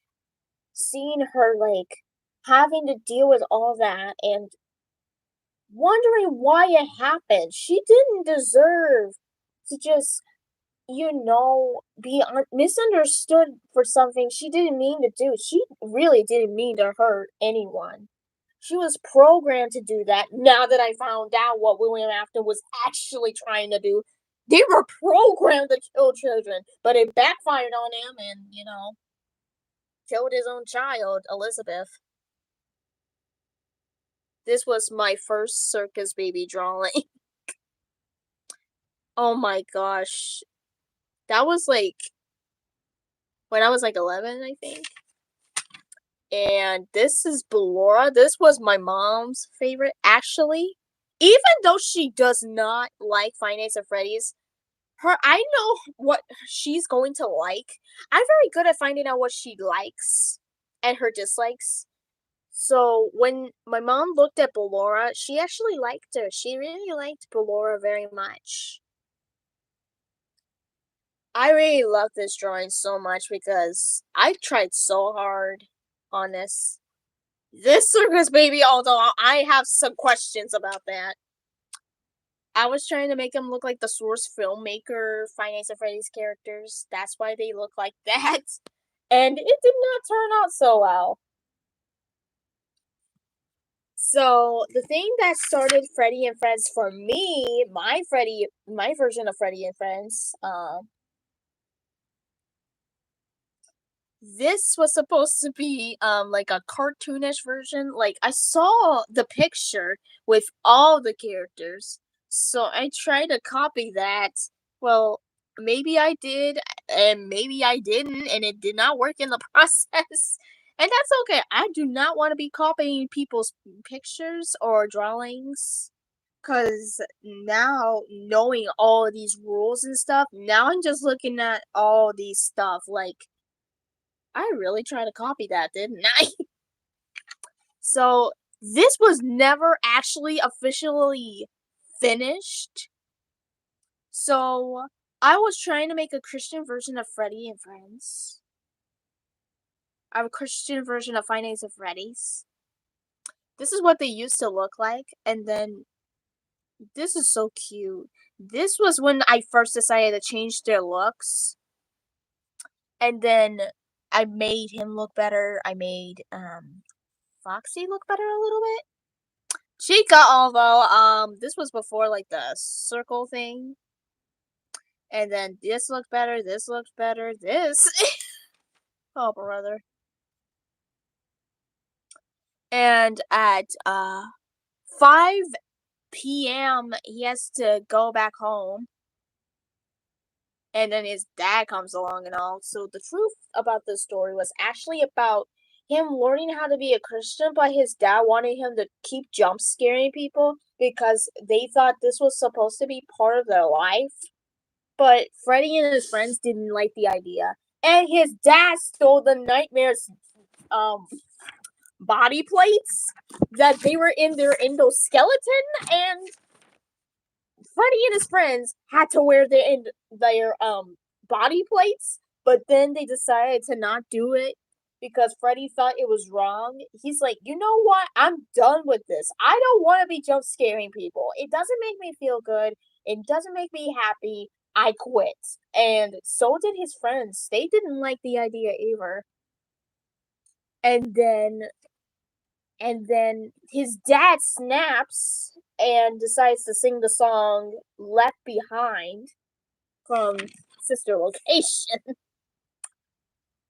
Seeing her, like, having to deal with all that and wondering why it happened. She didn't deserve to just, be misunderstood for something she didn't mean to do. She really didn't mean to hurt anyone. She was programmed to do that. Now that I found out what William Afton was actually trying to do, they were programmed to kill children, but it backfired on him and, killed his own child, Elizabeth. This was my first Circus Baby drawing. Oh my gosh. That was like when I was like 11, I think. And this is Ballora. This was my mom's favorite, actually. Even though she does not like Five Nights at Freddy's, I know what she's going to like. I'm very good at finding out what she likes and her dislikes. So when my mom looked at Ballora, she actually liked her. She really liked Ballora very much. I really love this drawing so much because I tried so hard on this. This circus baby, although I have some questions about that. I was trying to make him look like the Source filmmaker, Five Nights at Freddy's characters. That's why they look like that. And it did not turn out so well. So the thing that started Freddy and Friends for me, my version of Freddy and Friends, this was supposed to be like a cartoonish version. Like I saw the picture with all the characters, so I tried to copy that. Well, maybe I did and maybe I didn't, and it did not work in the process. And that's okay. I do not want to be copying people's pictures or drawings. Cause now knowing all of these rules and stuff, now I'm just looking at all these stuff like I really tried to copy that, didn't I? So this was never actually officially finished. So I was trying to make a Christian version of Freddy and Friends. A Christian version of Five Nights at Freddy's. This is what they used to look like, and then this is so cute. This was when I first decided to change their looks, and then I made him look better. I made Foxy look better a little bit. Chica, although this was before like the circle thing, and then this looked better. This looked better. This, oh brother. And at 5 p.m. he has to go back home, and then his dad comes along and all. So the truth about this story was actually about him learning how to be a Christian, but his dad wanted him to keep jump scaring people because they thought this was supposed to be part of their life. But Freddy and his friends didn't like the idea. And his dad stole the Nightmare's um body plates that they were in their endoskeleton, and Freddy and his friends had to wear their body plates, but then they decided to not do it because Freddy thought it was wrong. He's like, you know what? I'm done with this. I don't want to be jump scaring people. It doesn't make me feel good. It doesn't make me happy. I quit. And so did his friends. They didn't like the idea either. And then his dad snaps and decides to sing the song Left Behind from Sister Location.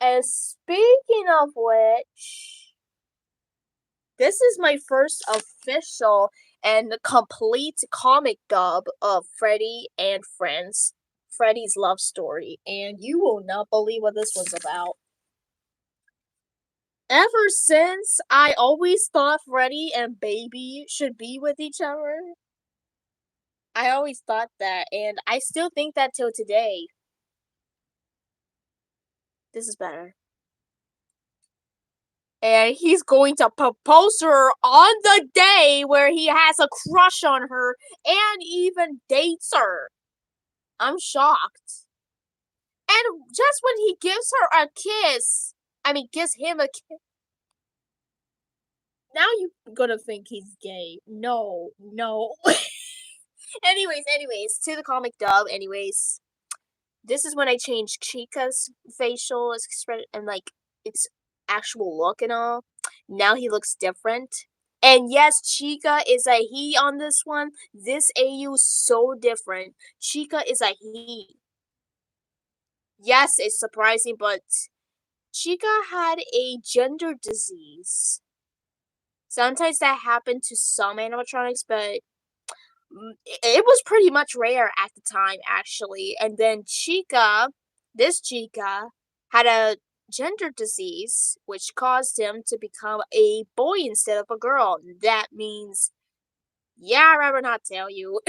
And speaking of which, this is my first official and complete comic dub of Freddy and Friends, Freddy's Love Story, and you will not believe what this was about. Ever since, I always thought Freddy and Baby should be with each other. I always thought that, and I still think that till today. This is better. And he's going to propose to her on the day where he has a crush on her and even dates her. I'm shocked. And just when he gives her a kiss, gives him a kiss. Now you're gonna think he's gay. No. anyways, to the comic dub, anyways. This is when I changed Chica's facial expression and like its actual look and all. Now he looks different. And yes, Chica is a he on this one. This AU is so different. Chica is a he. Yes, it's surprising, but Chica had a gender disease. Sometimes that happened to some animatronics, but it was pretty much rare at the time, actually. And then this Chica, had a gender disease, which caused him to become a boy instead of a girl. That means, yeah, I'd rather not tell you.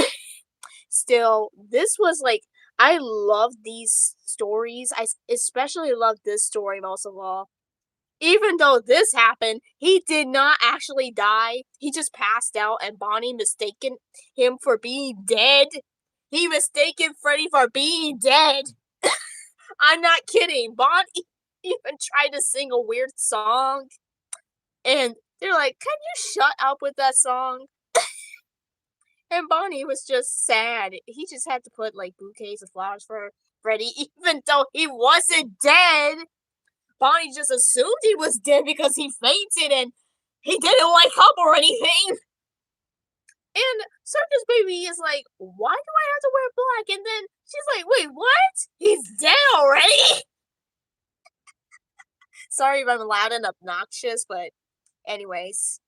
Still, this was like I love these stories. I especially love this story most of all. Even though this happened, he did not actually die. He just passed out, and Bonnie mistaken him for being dead. He mistaken Freddy for being dead. I'm not kidding. Bonnie even tried to sing a weird song, and they're like, "Can you shut up with that song?" And Bonnie was just sad. He just had to put like bouquets of flowers for Freddy, even though he wasn't dead. Bonnie just assumed he was dead because he fainted and he didn't wake up or anything. And Circus Baby is like, why do I have to wear black? And then she's like, wait, what? He's dead already? Sorry if I'm loud and obnoxious, but anyways.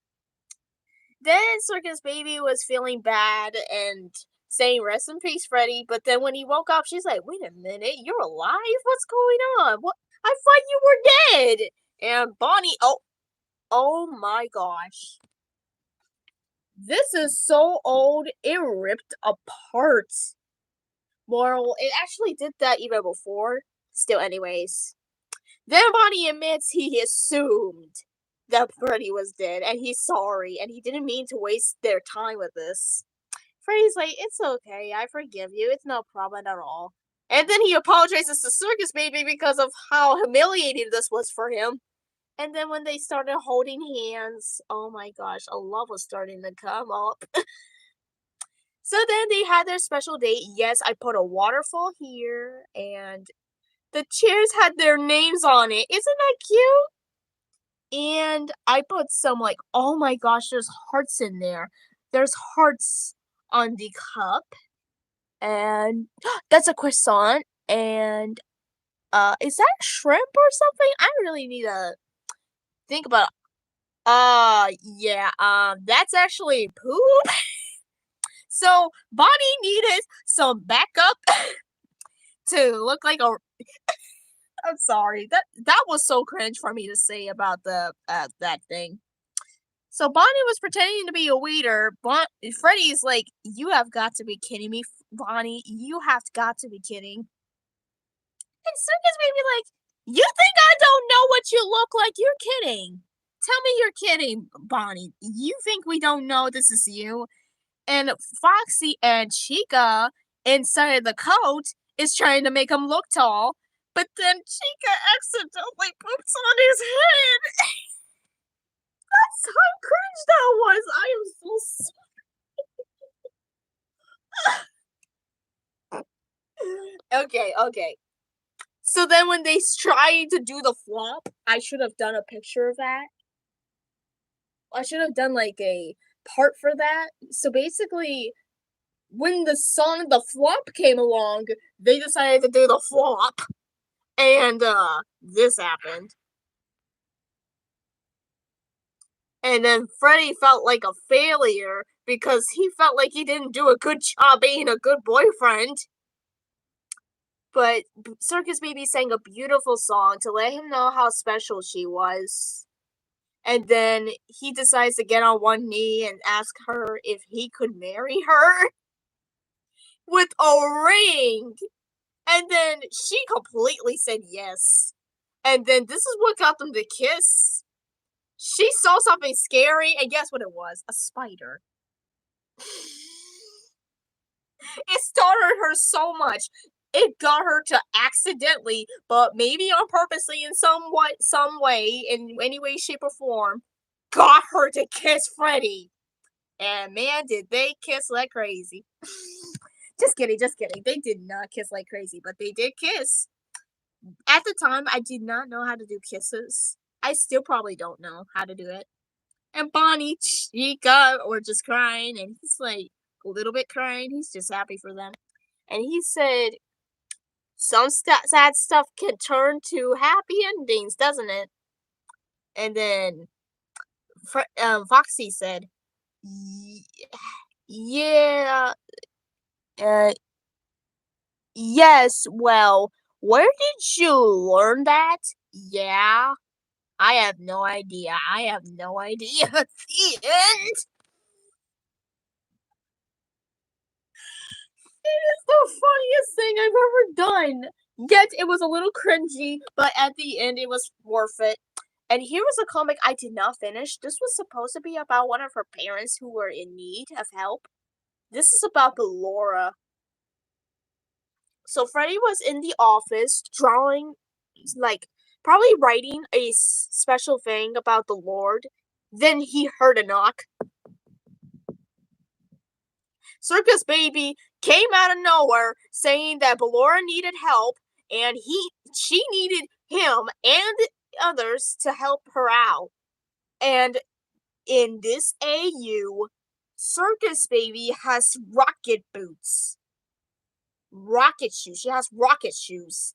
Then Circus Baby was feeling bad and saying rest in peace, Freddy. But then when he woke up, she's like, wait a minute, you're alive? What's going on? What? I thought you were dead. And Bonnie, oh my gosh. This is so old, it ripped apart. Moral, it actually did that even before. Still, anyways. Then Bonnie admits he assumed that Freddy was dead, and he's sorry, and he didn't mean to waste their time with this. Freddy's like, it's okay, I forgive you, it's no problem at all. And then he apologizes to Circus Baby because of how humiliating this was for him. And then when they started holding hands, oh my gosh, a love was starting to come up. So then they had their special date. Yes, I put a waterfall here, and the chairs had their names on it. Isn't that cute? And I put some like, oh my gosh, there's hearts in there. There's hearts on the cup. And that's a croissant. And is that shrimp or something? I really need to think about it. Yeah, that's actually poop. So Bonnie needed some backup to look like a. I'm sorry, that was so cringe for me to say about the that thing. So Bonnie was pretending to be a waiter. Freddy's like, "You have got to be kidding me, Bonnie. You have got to be kidding." And Circus made me like, "You think I don't know what you look like? You're kidding. Tell me you're kidding, Bonnie. You think we don't know this is you?" And Foxy and Chica inside the coat is trying to make him look tall, but then Chica accidentally poops on his head. That's how cringe that was. I am so sorry. Okay. So then when they tried to do the flop, I should have done a picture of that. I should have done like a part for that. So basically, when the song The Flop came along, they decided to do the flop. And this happened. And then Freddy felt like a failure because he felt like he didn't do a good job being a good boyfriend. But Circus Baby sang a beautiful song to let him know how special she was. And then he decides to get on one knee and ask her if he could marry her with a ring. And then she completely said yes. And then this is what got them to kiss. She saw something scary, and guess what it was? A spider. It startled her so much. It got her to accidentally, but maybe on purposely in some way, in any way, shape, or form, got her to kiss Freddy. And man, did they kiss like crazy. Just kidding. They did not kiss like crazy, but they did kiss. At the time, I did not know how to do kisses. I still probably don't know how to do it. And Bonnie, Chica were just crying, and he's like a little bit crying. He's just happy for them. And he said, some sad stuff can turn to happy endings, doesn't it? And then Foxy said, yeah, uh, yes, well, where did you learn that? Yeah, I have no idea. The end. It's the funniest thing I've ever done. Yet it was a little cringy, but at the end it was worth it. And here was a comic I did not finish. This was supposed to be about one of her parents who were in need of help. This is about Laura. So Freddy was in the office drawing, like, probably writing a special thing about the Lord. Then he heard a knock. Circus Baby came out of nowhere saying that Ballora needed help and she needed him and others to help her out. And in this AU, Circus Baby has rocket boots. Rocket shoes. She has rocket shoes.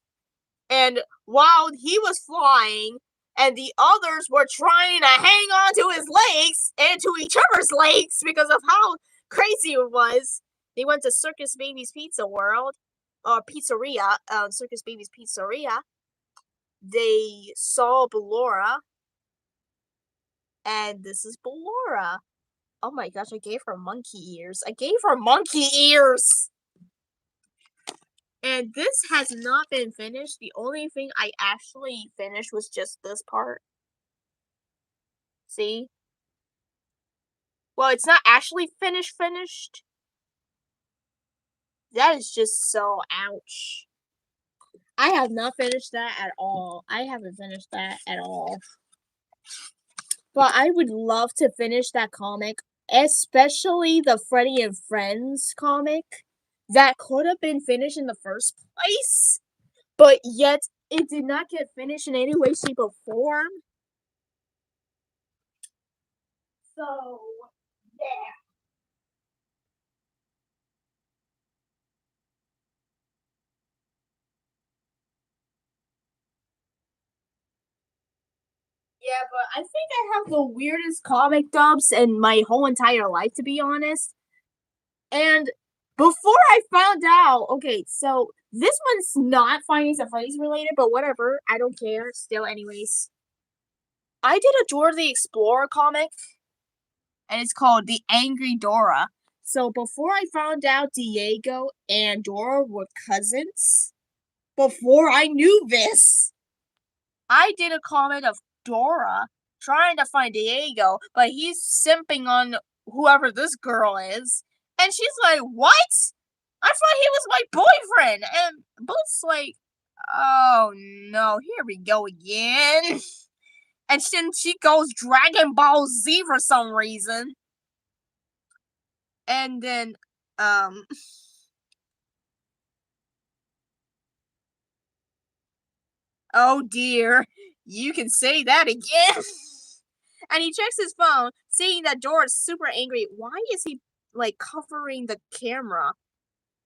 And while he was flying and the others were trying to hang on to his legs and to each other's legs because of how crazy it was, they went to Circus Baby's Pizza World, or Pizzeria, Circus Baby's Pizzeria. They saw Ballora, and this is Ballora. Oh my gosh, I gave her monkey ears. And this has not been finished. The only thing I actually finished was just this part. See? Well, it's not actually finished. That is just so ouch. I have not finished that at all. I haven't finished that at all. But I would love to finish that comic, especially the Freddy and Friends comic. That could have been finished in the first place, but yet it did not get finished in any way, shape, or form. So, yeah. Yeah, but I think I have the weirdest comic dubs in my whole entire life, to be honest. And before I found out, okay, so this one's not Findings of Freddy's related, but whatever, I don't care. Still, anyways, I did a Dora the Explorer comic, and it's called The Angry Dora. So before I found out Diego and Dora were cousins, before I knew this, I did a comic of Dora trying to find Diego, but he's simping on whoever this girl is. And she's like, "What? I thought he was my boyfriend." And Boot's like, "Oh no, here we go again." And then she goes Dragon Ball Z for some reason. And then, oh dear, you can say that again. And he checks his phone, seeing that Dora's super angry. Why is he, like, covering the camera?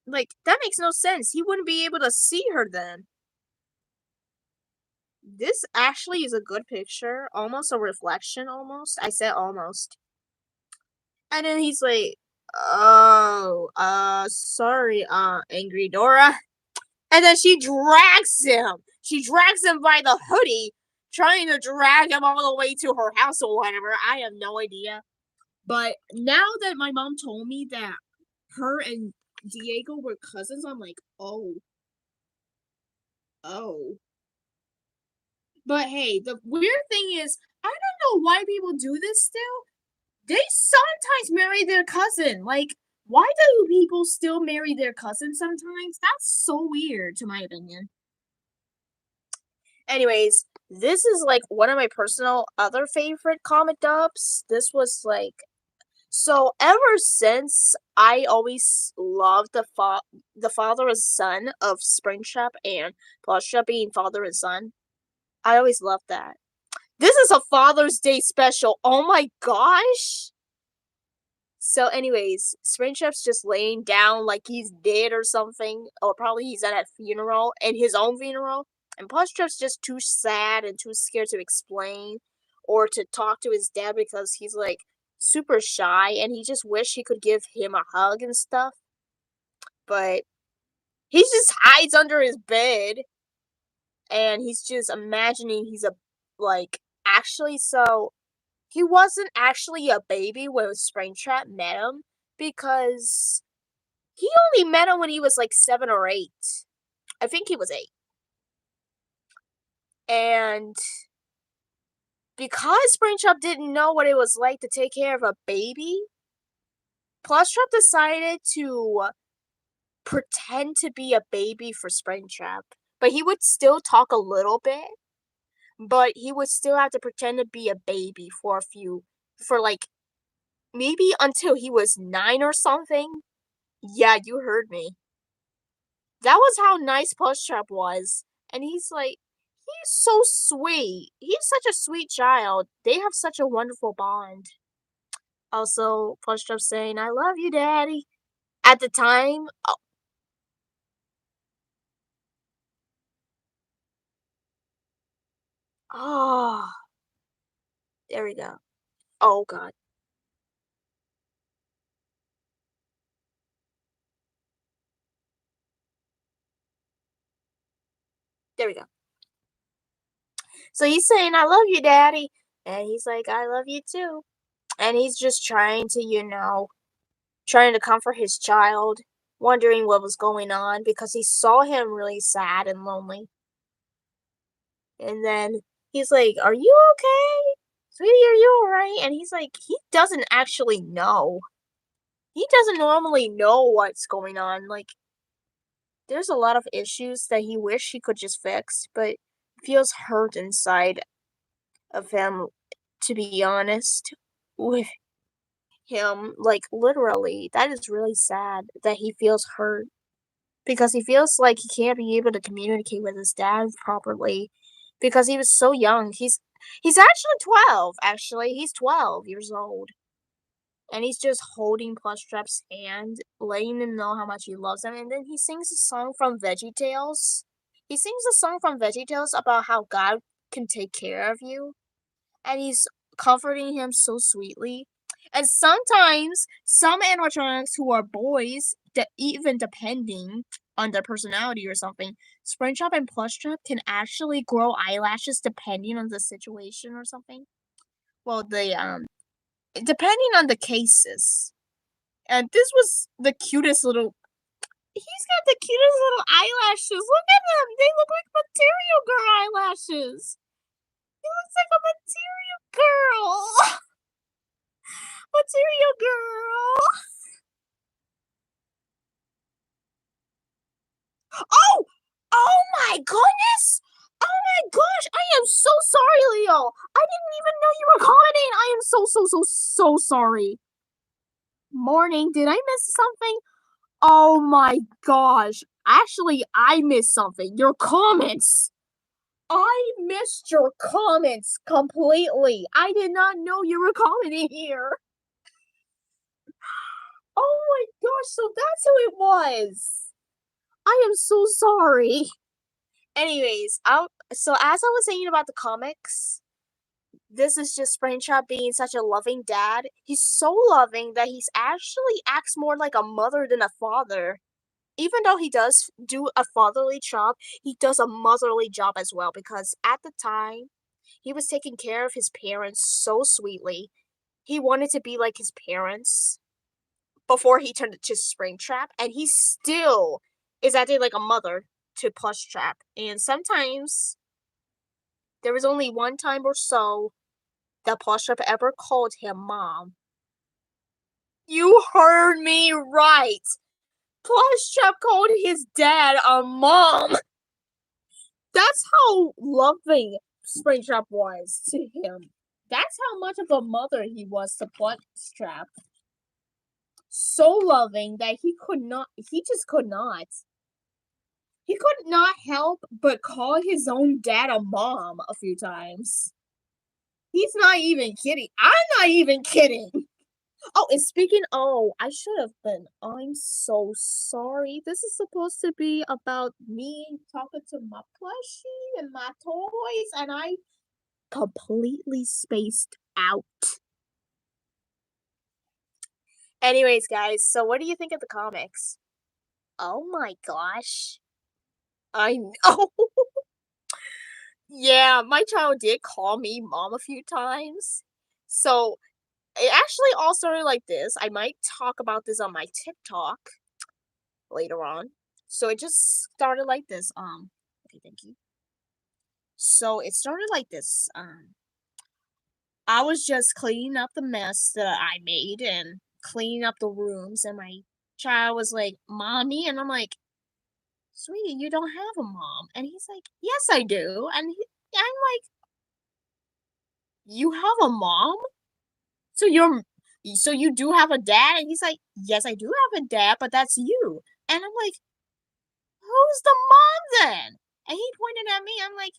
Like, that makes no sense. He wouldn't be able to see her then. This actually is a good picture. Almost a reflection, almost. I said almost. And then he's like, "Oh, sorry, Angry Dora." And then she drags him. She drags him by the hoodie, trying to drag him all the way to her house or whatever. I have no idea. But now that my mom told me that her and Diego were cousins, I'm like, oh. Oh. But hey, the weird thing is, I don't know why people do this still. They sometimes marry their cousin. Like, why do people still marry their cousin sometimes? That's so weird, to my opinion. Anyways, this is like one of my personal other favorite comic dubs. This was like, so ever since I always loved the father and son of Springtrap and Plushtrap being father and son. I always loved that. This is a Father's Day special. Oh my gosh. So, anyways, Springtrap's just laying down like he's dead or something, or probably he's at a funeral, and his own funeral. And Plushtrap's just too sad and too scared to explain or to talk to his dad because he's like super shy and he just wish he could give him a hug and stuff. But he just hides under his bed and he's just imagining he's a like actually so he wasn't actually a baby when Springtrap met him because He only met him when he was like 7 or 8. I think he was 8. And because Springtrap didn't know what it was like to take care of a baby, Plushtrap decided to pretend to be a baby for Springtrap. But he would still talk a little bit, but he would still have to pretend to be a baby for like, maybe until he was 9 or something. Yeah, you heard me. That was how nice Plushtrap was. And he's so sweet. He's such a sweet child. They have such a wonderful bond. Also, Plushtrap saying, I love you, Daddy. At the time, oh, there we go. Oh, God. There we go. So he's saying, I love you, Daddy. And he's like, I love you too. And he's just trying to, trying to comfort his child, wondering what was going on because he saw him really sad and lonely. And then he's like, Are you okay? Sweetie, are you alright? And he's like, he doesn't actually know. He doesn't normally know what's going on. Like, there's a lot of issues that he wish he could just fix, but feels hurt inside of him, to be honest with him. Like, literally, that is really sad that he feels hurt because he feels like he can't be able to communicate with his dad properly because he was so young. He's actually 12, actually. He's 12 years old. And he's just holding Plushtrap's hand, letting him know how much he loves him. And then he sings a song from VeggieTales. He sings a song from VeggieTales about how God can take care of you. And he's comforting him so sweetly. And sometimes some animatronics who are boys, even depending on their personality or something, Springtrap and Plushtrap can actually grow eyelashes depending on the situation or something. Well, depending on the cases. And this was the cutest little. He's got the cutest little eyelashes. Look at them. They look like Material Girl eyelashes. He looks like a Material Girl. Material Girl. Oh! Oh my goodness! Oh my gosh! I am so sorry, Leo. I didn't even know you were commenting. I am so sorry. Morning. Did I miss something? Oh my gosh. Actually, I missed something. Your comments. I missed your comments completely. I did not know you were commenting here. Oh my gosh, so that's who it was. I am so sorry. Anyways, so as I was saying about the comics, this is just Springtrap being such a loving dad. He's so loving that he's actually acts more like a mother than a father. Even though he does do a fatherly job, he does a motherly job as well because at the time, he was taking care of his parents so sweetly. He wanted to be like his parents before he turned to Springtrap, and he still is acting like a mother to Plushtrap. And sometimes there was only one time or so that Plushtrap ever called him mom. You heard me right. Plushtrap called his dad a mom. That's how loving Springtrap was to him. That's how much of a mother he was to Plushtrap. So loving that he just could not. He could not help but call his own dad a mom a few times. He's not even kidding. I'm not even kidding. Oh, and I should have been. I'm so sorry. This is supposed to be about me talking to my plushie and my toys, and I completely spaced out. Anyways, guys, so what do you think of the comics? Oh my gosh. I know. Yeah, my child did call me mom a few times. So it actually all started like this. I might talk about this on my TikTok. later on. So it just started like this. Okay, thank you. So it started like this. I was just cleaning up the mess that I made and cleaning up the rooms, and my child was like, "Mommy," and I'm like, "Sweetie, you don't have a mom." And he's like, "Yes, I do." I'm like, "You have a mom? So so you do have a dad?" And he's like, "Yes, I do have a dad, but that's you." And I'm like, "Who's the mom then?" And he pointed at me. I'm like,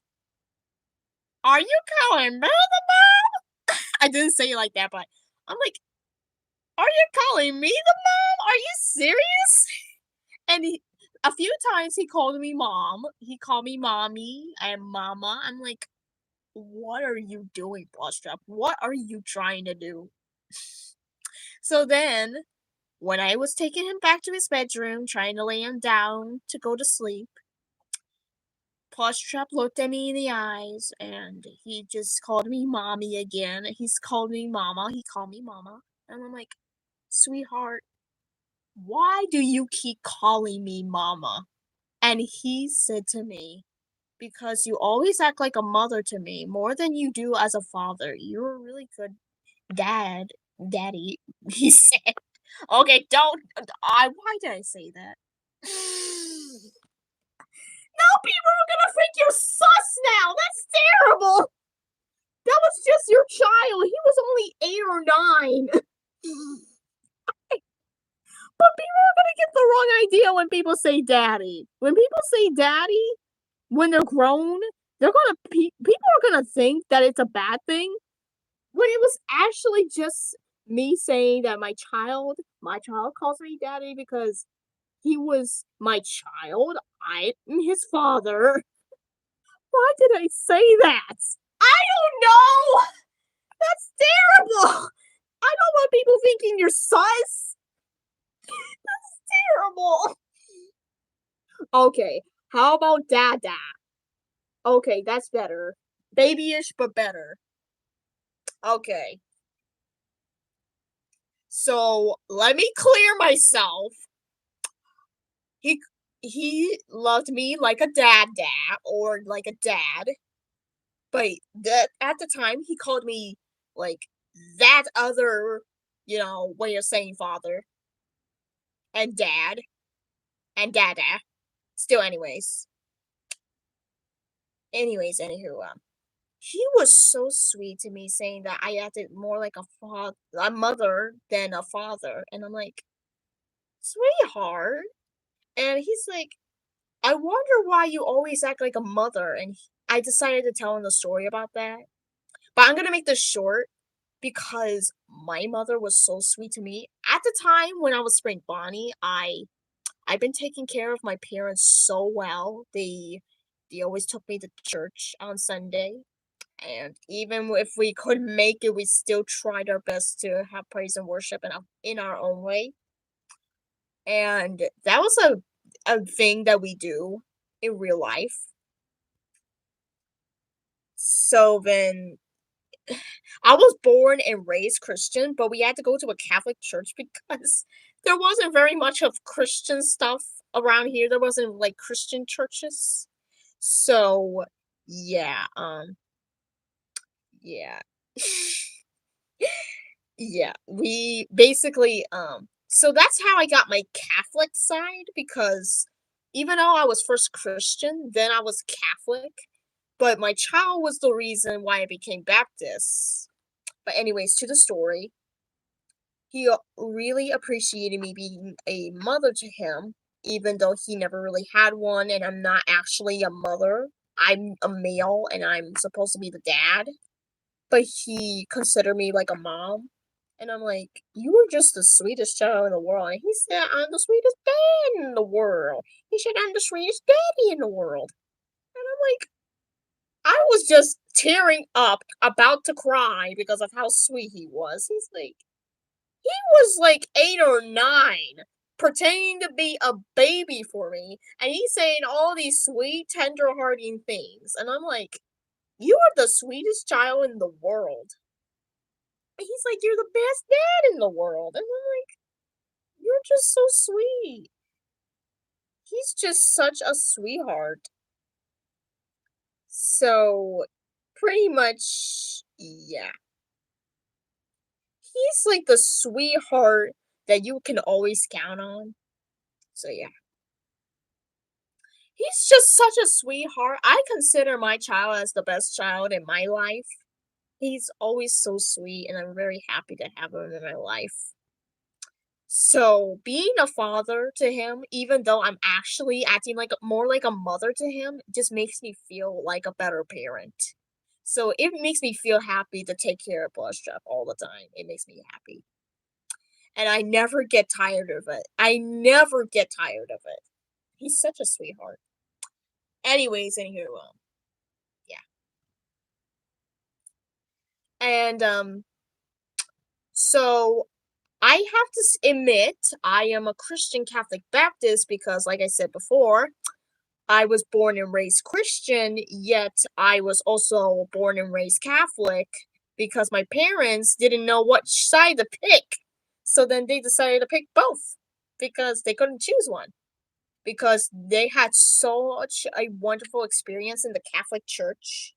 "Are you calling me the mom?" I didn't say it like that, but I'm like, "Are you calling me the mom? Are you serious?" And a few times he called me mom. He called me mommy and mama. I'm like, what are you doing, Bloodstrap? What are you trying to do? So then, when I was taking him back to his bedroom, trying to lay him down to go to sleep, Plushtrap looked at me in the eyes and he just called me mommy again. He's called me mama. He called me mama. And I'm like, sweetheart, why do you keep calling me mama? And he said to me, because you always act like a mother to me more than you do as a father. You're a really good daddy, he said. Okay, don't. Why did I say that? Now people are gonna think you're sus now. That's terrible. That was just your child. He was only 8 or 9. But people are gonna get the wrong idea when people say daddy. When people say daddy, when they're grown, people are gonna think that it's a bad thing. When it was actually just me saying that my child calls me daddy because he was my child. I'm his father. Why did I say that? I don't know. That's terrible. I don't want people thinking you're sus. That's terrible. Okay, how about dada? Okay, that's better. Babyish, but better. Okay. So let me clear myself. He he loved me like a dad or like a dad, but that at the time he called me like that other, way of saying father and dad and dada. Still, anywho, he was so sweet to me, saying that I acted more like a mother than a father, and I'm like, sweetheart. And he's like, I wonder why you always act like a mother. And I decided to tell him the story about that. But I'm gonna make this short because my mother was so sweet to me. At the time when I was Spring Bonnie, I've been taking care of my parents so well. They always took me to church on Sunday. And even if we couldn't make it, we still tried our best to have praise and worship in our own way. And that was a thing that we do in real life. So then I was born and raised Christian, but we had to go to a Catholic church because there wasn't very much of Christian stuff around here. There wasn't like Christian churches. So yeah, yeah. Yeah, we basically so that's how I got my Catholic side, because even though I was first Christian, then I was Catholic, but my child was the reason why I became Baptist. But anyways, to the story, he really appreciated me being a mother to him, even though he never really had one, and I'm not actually a mother. I'm a male and I'm supposed to be the dad, but he considered me like a mom. And I'm like, you were just the sweetest child in the world. And he said, I'm the sweetest dad in the world. He said, I'm the sweetest daddy in the world. And I'm like, I was just tearing up, about to cry because of how sweet he was. He was like 8 or 9, pretending to be a baby for me. And he's saying all these sweet, tender-hearted things. And I'm like, you are the sweetest child in the world. He's like, you're the best dad in the world. And I'm like, you're just so sweet. He's just such a sweetheart. So, pretty much, yeah. He's like the sweetheart that you can always count on. So, yeah. He's just such a sweetheart. I consider my child as the best child in my life. He's always so sweet, and I'm very happy to have him in my life. So, being a father to him, even though I'm actually acting like more like a mother to him, just makes me feel like a better parent. So, it makes me feel happy to take care of Blush Jeff all the time. It makes me happy. And I never get tired of it. I never get tired of it. He's such a sweetheart. Anyways, anywho, yeah. And so I have to admit I am a Christian Catholic Baptist because, like I said before, I was born and raised Christian, yet I was also born and raised Catholic because my parents didn't know what side to pick. So then they decided to pick both because they couldn't choose one. Because they had such a wonderful experience in the Catholic Church,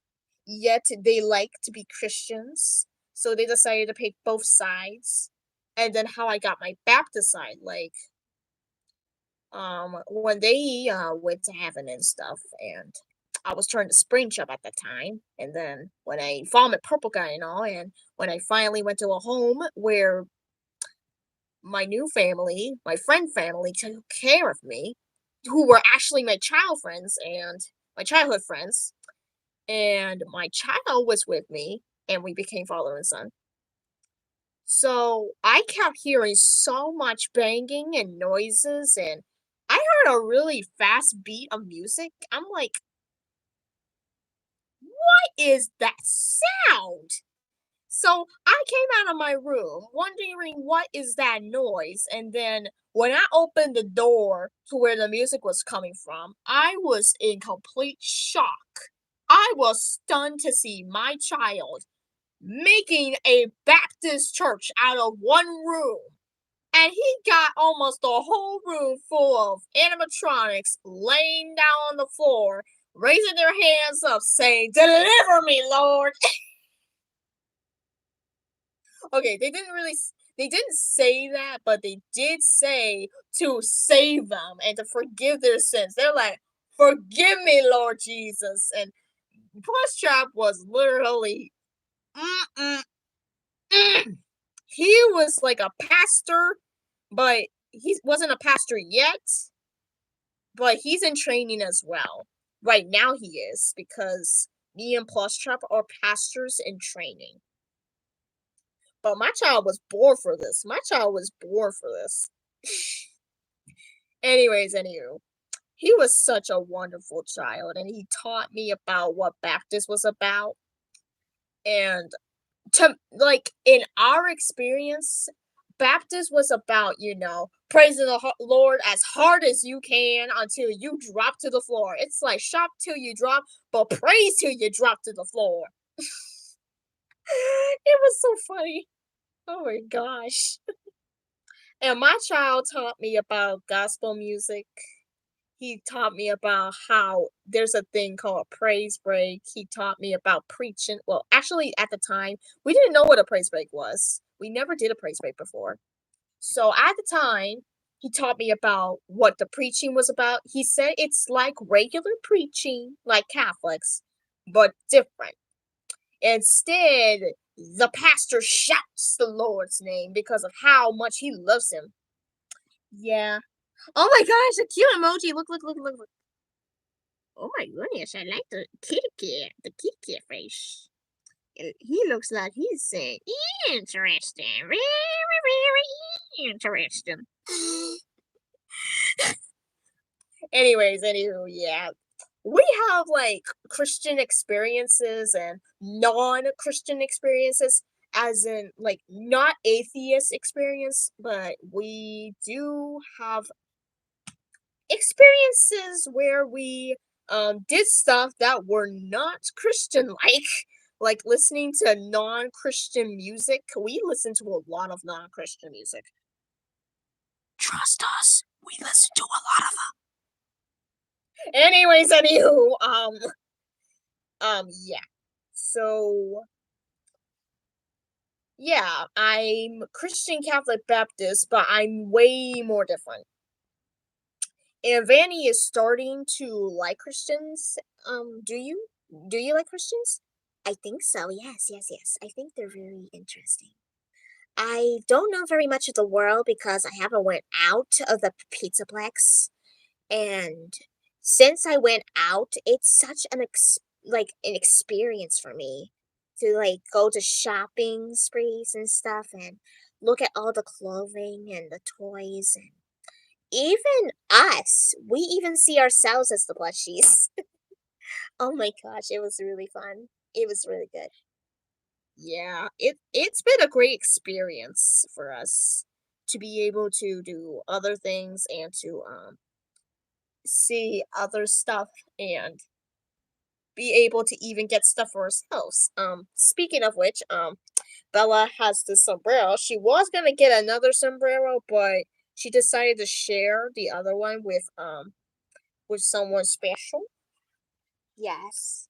yet they like to be Christians. So they decided to pick both sides. And then how I got my Baptist side, like when they went to heaven and stuff, and I was turned to springtrap at the time, and then when I found my purple guy and all, and when I finally went to a home where my new family, my friend family, took care of me, who were actually my child friends and my childhood friends, and my child was with me, and we became father and son. So I kept hearing so much banging and noises, and I heard a really fast beat of music. I'm like, what is that sound? So I came out of my room wondering what is that noise, and then when I opened the door to where the music was coming from, I was in complete shock. I was stunned to see my child making a Baptist church out of one room. And he got almost the whole room full of animatronics laying down on the floor, raising their hands up, saying, "Deliver me, Lord." Okay, they didn't say that, but they did say to save them and to forgive their sins. They're like, "Forgive me, Lord Jesus." And Plus Trap was literally, mm, mm, mm. He was like a pastor, but he wasn't a pastor yet, but he's in training as well. Right now he is, because me and Plus Trap are pastors in training. But my child was born for this. My child was born for this. Anyways, anywho, he was such a wonderful child, and he taught me about what Baptist was about. And to like in our experience, Baptist was about, praising the Lord as hard as you can until you drop to the floor. It's like shout till you drop, but praise till you drop to the floor. It was so funny. Oh my gosh. And my child taught me about gospel music. He taught me about how there's a thing called a praise break. He taught me about preaching. Well, actually, at the time, we didn't know what a praise break was. We never did a praise break before. So at the time, he taught me about what the preaching was about. He said it's like regular preaching, like Catholics, but different. Instead, the pastor shouts the Lord's name because of how much he loves him. Yeah. Oh my gosh, a cute emoji. Look, look, look, look, look. Oh my goodness, I like the kitty cat face. He looks like he's saying, interesting, very, very interesting. Anyways, anywho, yeah. We have like Christian experiences and non-Christian experiences, as in like not atheist experience, but we do have experiences where we did stuff that were not Christian like listening to non-Christian music. We listen to a lot of non-Christian music. Trust us, we listen to a lot of them. Anyways, anywho, yeah. So, yeah, I'm Christian Catholic Baptist, but I'm way more different. And Vanny is starting to like Christians. Do you? Do you like Christians? I think so. Yes, yes, yes. I think they're very interesting. I don't know very much of the world because I haven't went out of the Pizzaplex, and since I went out, it's such an experience for me to like go to shopping sprees and stuff and look at all the clothing and the toys and even us. We even see ourselves as the plushies. Oh my gosh, it was really fun. It was really good. Yeah, it's been a great experience for us to be able to do other things and to see other stuff and be able to even get stuff for ourselves. Speaking of which, Bella has this sombrero. She was gonna get another sombrero, but she decided to share the other one with someone special. Yes.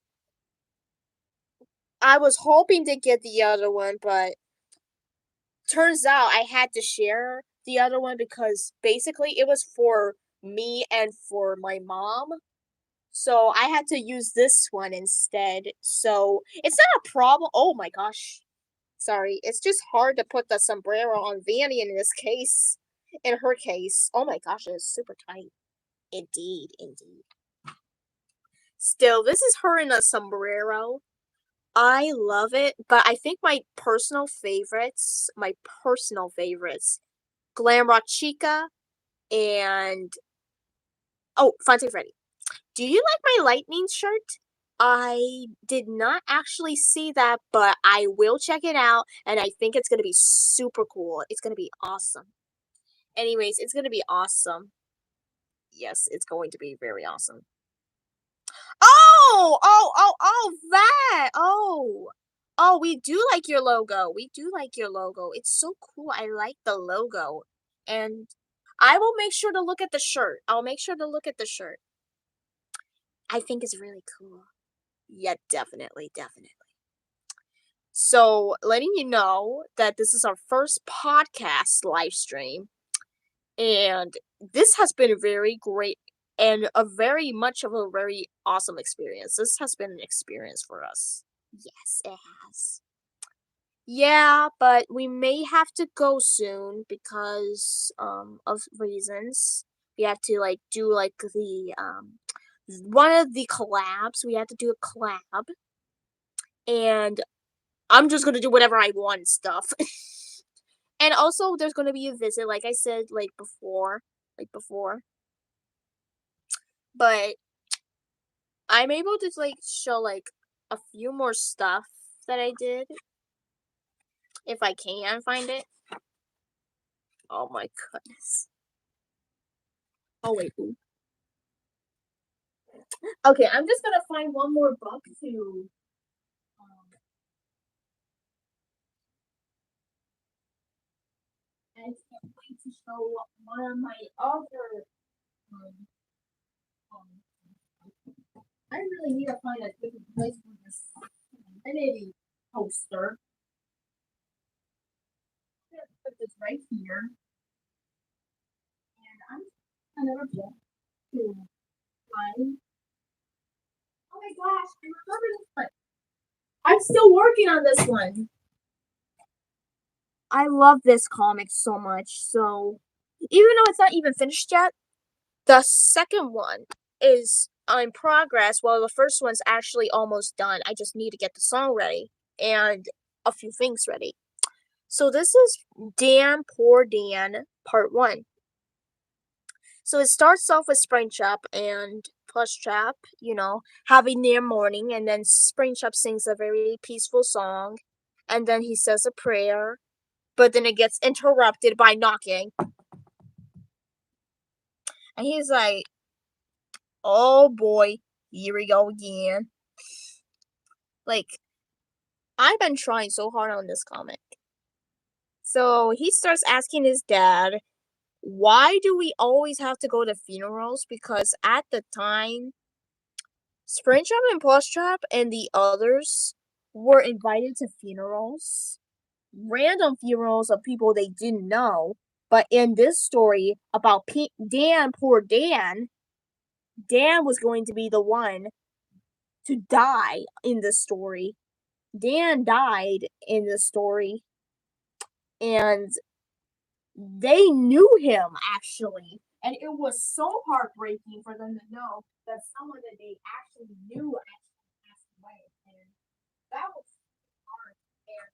I was hoping to get the other one, but turns out I had to share the other one because basically it was for me and for my mom. So I had to use this one instead. So it's not a problem. Oh my gosh. Sorry. It's just hard to put the sombrero on Vanny in this case. In her case. Oh my gosh, it's super tight. Indeed, indeed. Still, this is her in a sombrero. I love it, but I think my personal favorites, Glam Rock Chica and oh, Fonte Freddy. Do you like my lightning shirt? I did not actually see that, but I will check it out, and I think it's gonna be super cool. It's gonna be awesome. Anyways, it's gonna be awesome. Yes, it's going to be very awesome. That! Oh, we do like your logo. We do like your logo. It's so cool. I like the logo. And I will make sure to look at the shirt. I'll make sure to look at the shirt. I think it's really cool. Yeah, definitely, definitely. So, letting you know that this is our first podcast live stream, and this has been very great and a very much of a very awesome experience. This has been an experience for us. Yes, it has. Yeah, but we may have to go soon because of reasons. We have to like do like the one of the collabs. We have to do a collab, and I'm just gonna do whatever I want and stuff. And also, there's gonna be a visit, like I said, like before. But I'm able to like show like a few more stuff that I did if I can find it. Oh my goodness. Oh wait. Ooh. Okay, I'm just gonna find one more book to. I can't wait to show one of my other. Um, I really need to find a different place for this infinity poster. I'm gonna put this right here, and I'm another book to find. Oh my gosh, I remember this one. I'm still working on this one. I love this comic so much. So, even though it's not even finished yet, the second one is in progress, while the first one's actually almost done. I just need to get the song ready and a few things ready. So, this is Dan Poor Dan Part 1. So, it starts off with Springtrap and Trap, having their morning, and then Springtrap sings a very peaceful song, and then he says a prayer, but then it gets interrupted by knocking. And he's like, oh boy, here we go again. Like, I've been trying so hard on this comic. So he starts asking his dad why do we always have to go to funerals? Because at the time, Springtrap and Plushtrap and the others were invited to funerals, random funerals of people they didn't know. But in this story about Dan, poor Dan, Dan was going to be the one to die in the story. Dan died in the story, and they knew him actually. And it was so heartbreaking for them to know that someone that they actually knew actually passed away. And that was hard and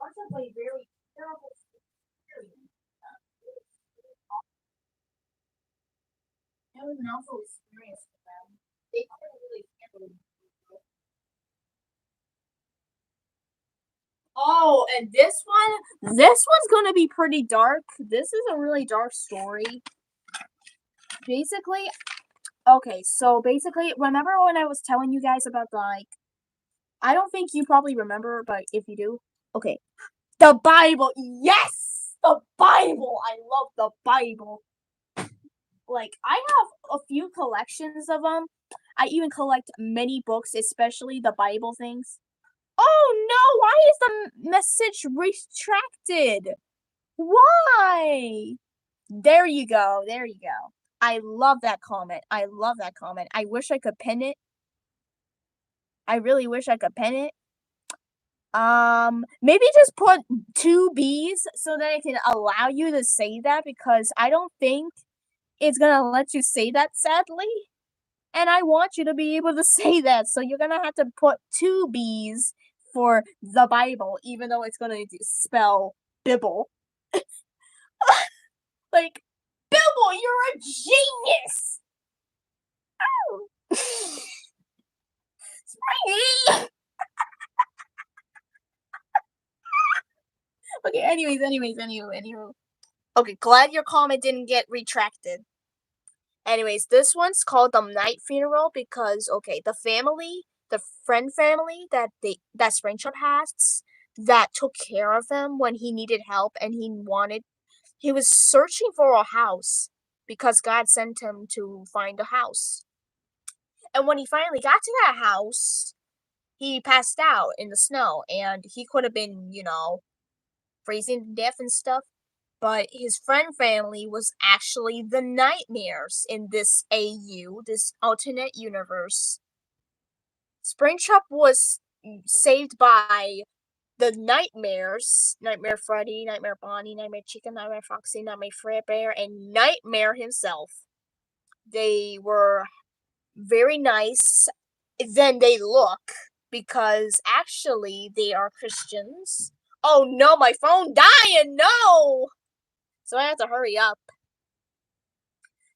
possibly very terrible experience. It was an awful experience for them. They couldn't really handle it. Oh, and this one's gonna be pretty dark. This is a really dark story. Basically, okay, so basically, remember when I was telling you guys about I don't think you probably remember, but if you do, okay, the Bible. Yes, the Bible. I love the Bible. I have a few collections of them. I even collect many books, especially the Bible things. Oh no, why is the message retracted? Why? There you go. There you go. I love that comment. I love that comment. I wish I could pin it. I really wish I could pin it. Maybe just put 2 B's so that it can allow you to say that because I don't think it's gonna let you say that sadly. And I want you to be able to say that. So you're gonna have to put 2 B's for the Bible, even though it's gonna spell Bibble. Like, Bibble, you're a genius! Springy! Okay, anyway. Okay, glad your comment didn't get retracted. Anyways, this one's called the night funeral because the family, the friend family that Springtrap has, that took care of him when he needed help and he was searching for a house because God sent him to find a house. And when he finally got to that house, he passed out in the snow and he could have been, freezing to death and stuff. But his friend family was actually the nightmares in this AU, this alternate universe. Springtrap was saved by the nightmares, Nightmare Freddy, Nightmare Bonnie, Nightmare Chica, Nightmare Foxy, Nightmare Fredbear, and Nightmare himself. They were very nice than they look because actually they are Christians. Oh no, my phone dying, no! So I have to hurry up.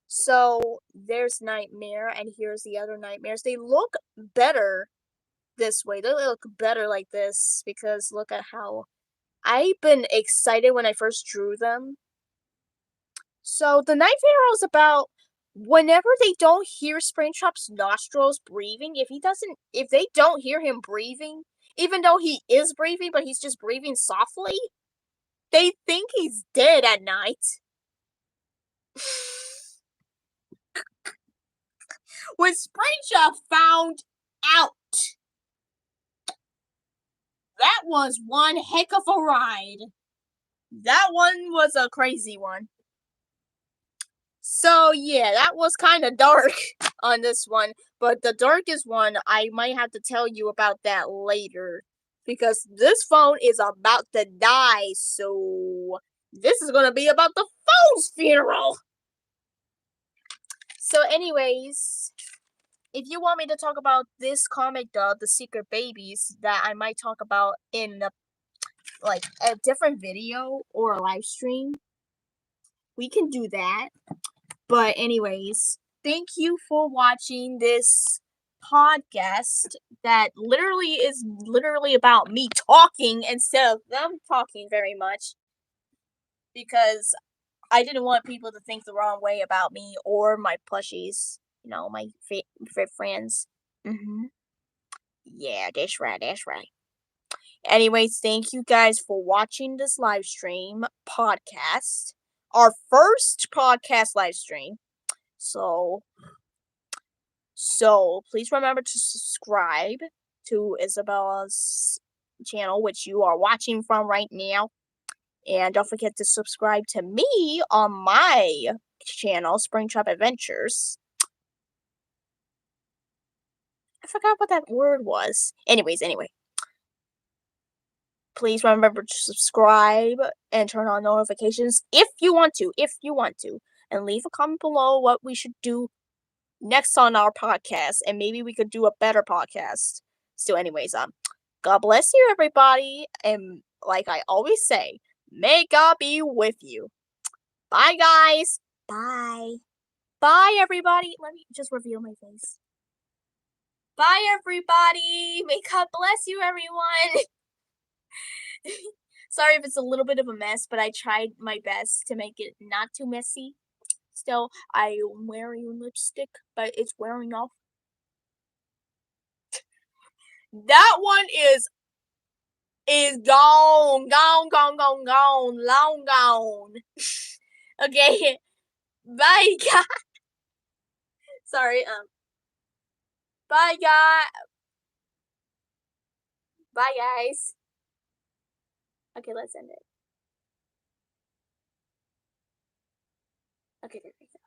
So there's Nightmare, and here's the other Nightmares. They look better this way. They look better like this because look at how I've been excited when I first drew them. So the Night Funeral is about whenever they don't hear Springtrap's nostrils breathing, if they don't hear him breathing, even though he is breathing, but he's just breathing softly, they think he's dead at night. When Springtrap found out, that was one heck of a ride. That one was a crazy one. So yeah, that was kind of dark on this one, but the darkest one I might have to tell you about that later because this phone is about to die. So this is gonna be about the phone's funeral. So anyways, if you want me to talk about this comic, the Secret Babies, that I might talk about in a different video or a live stream, we can do that. But anyways, thank you for watching this podcast that is literally about me talking instead of them talking very much because I didn't want people to think the wrong way about me or my plushies, my favorite friends. Yeah, that's right, that's right. Anyways, thank you guys for watching this live stream podcast. our first podcast live stream. So please remember to subscribe to Isabella's channel, which you are watching from right now. And don't forget to subscribe to me on my channel, Springtrap Adventures. I forgot what that word was. Anyway. Please remember to subscribe and turn on notifications if you want to. And leave a comment below what we should do next on our podcast, and maybe we could do a better podcast. So anyways, God bless you everybody, and like I always say, may God be with you. Bye guys. Bye. Bye everybody. Let me just reveal my face. Bye everybody. May God bless you everyone. Sorry if it's a little bit of a mess, but I tried my best to make it not too messy. Still, I'm wearing lipstick, but it's wearing off. That one is gone, long gone. Okay, bye guys. Sorry, bye guys. Okay, let's end it. Okay, there we go.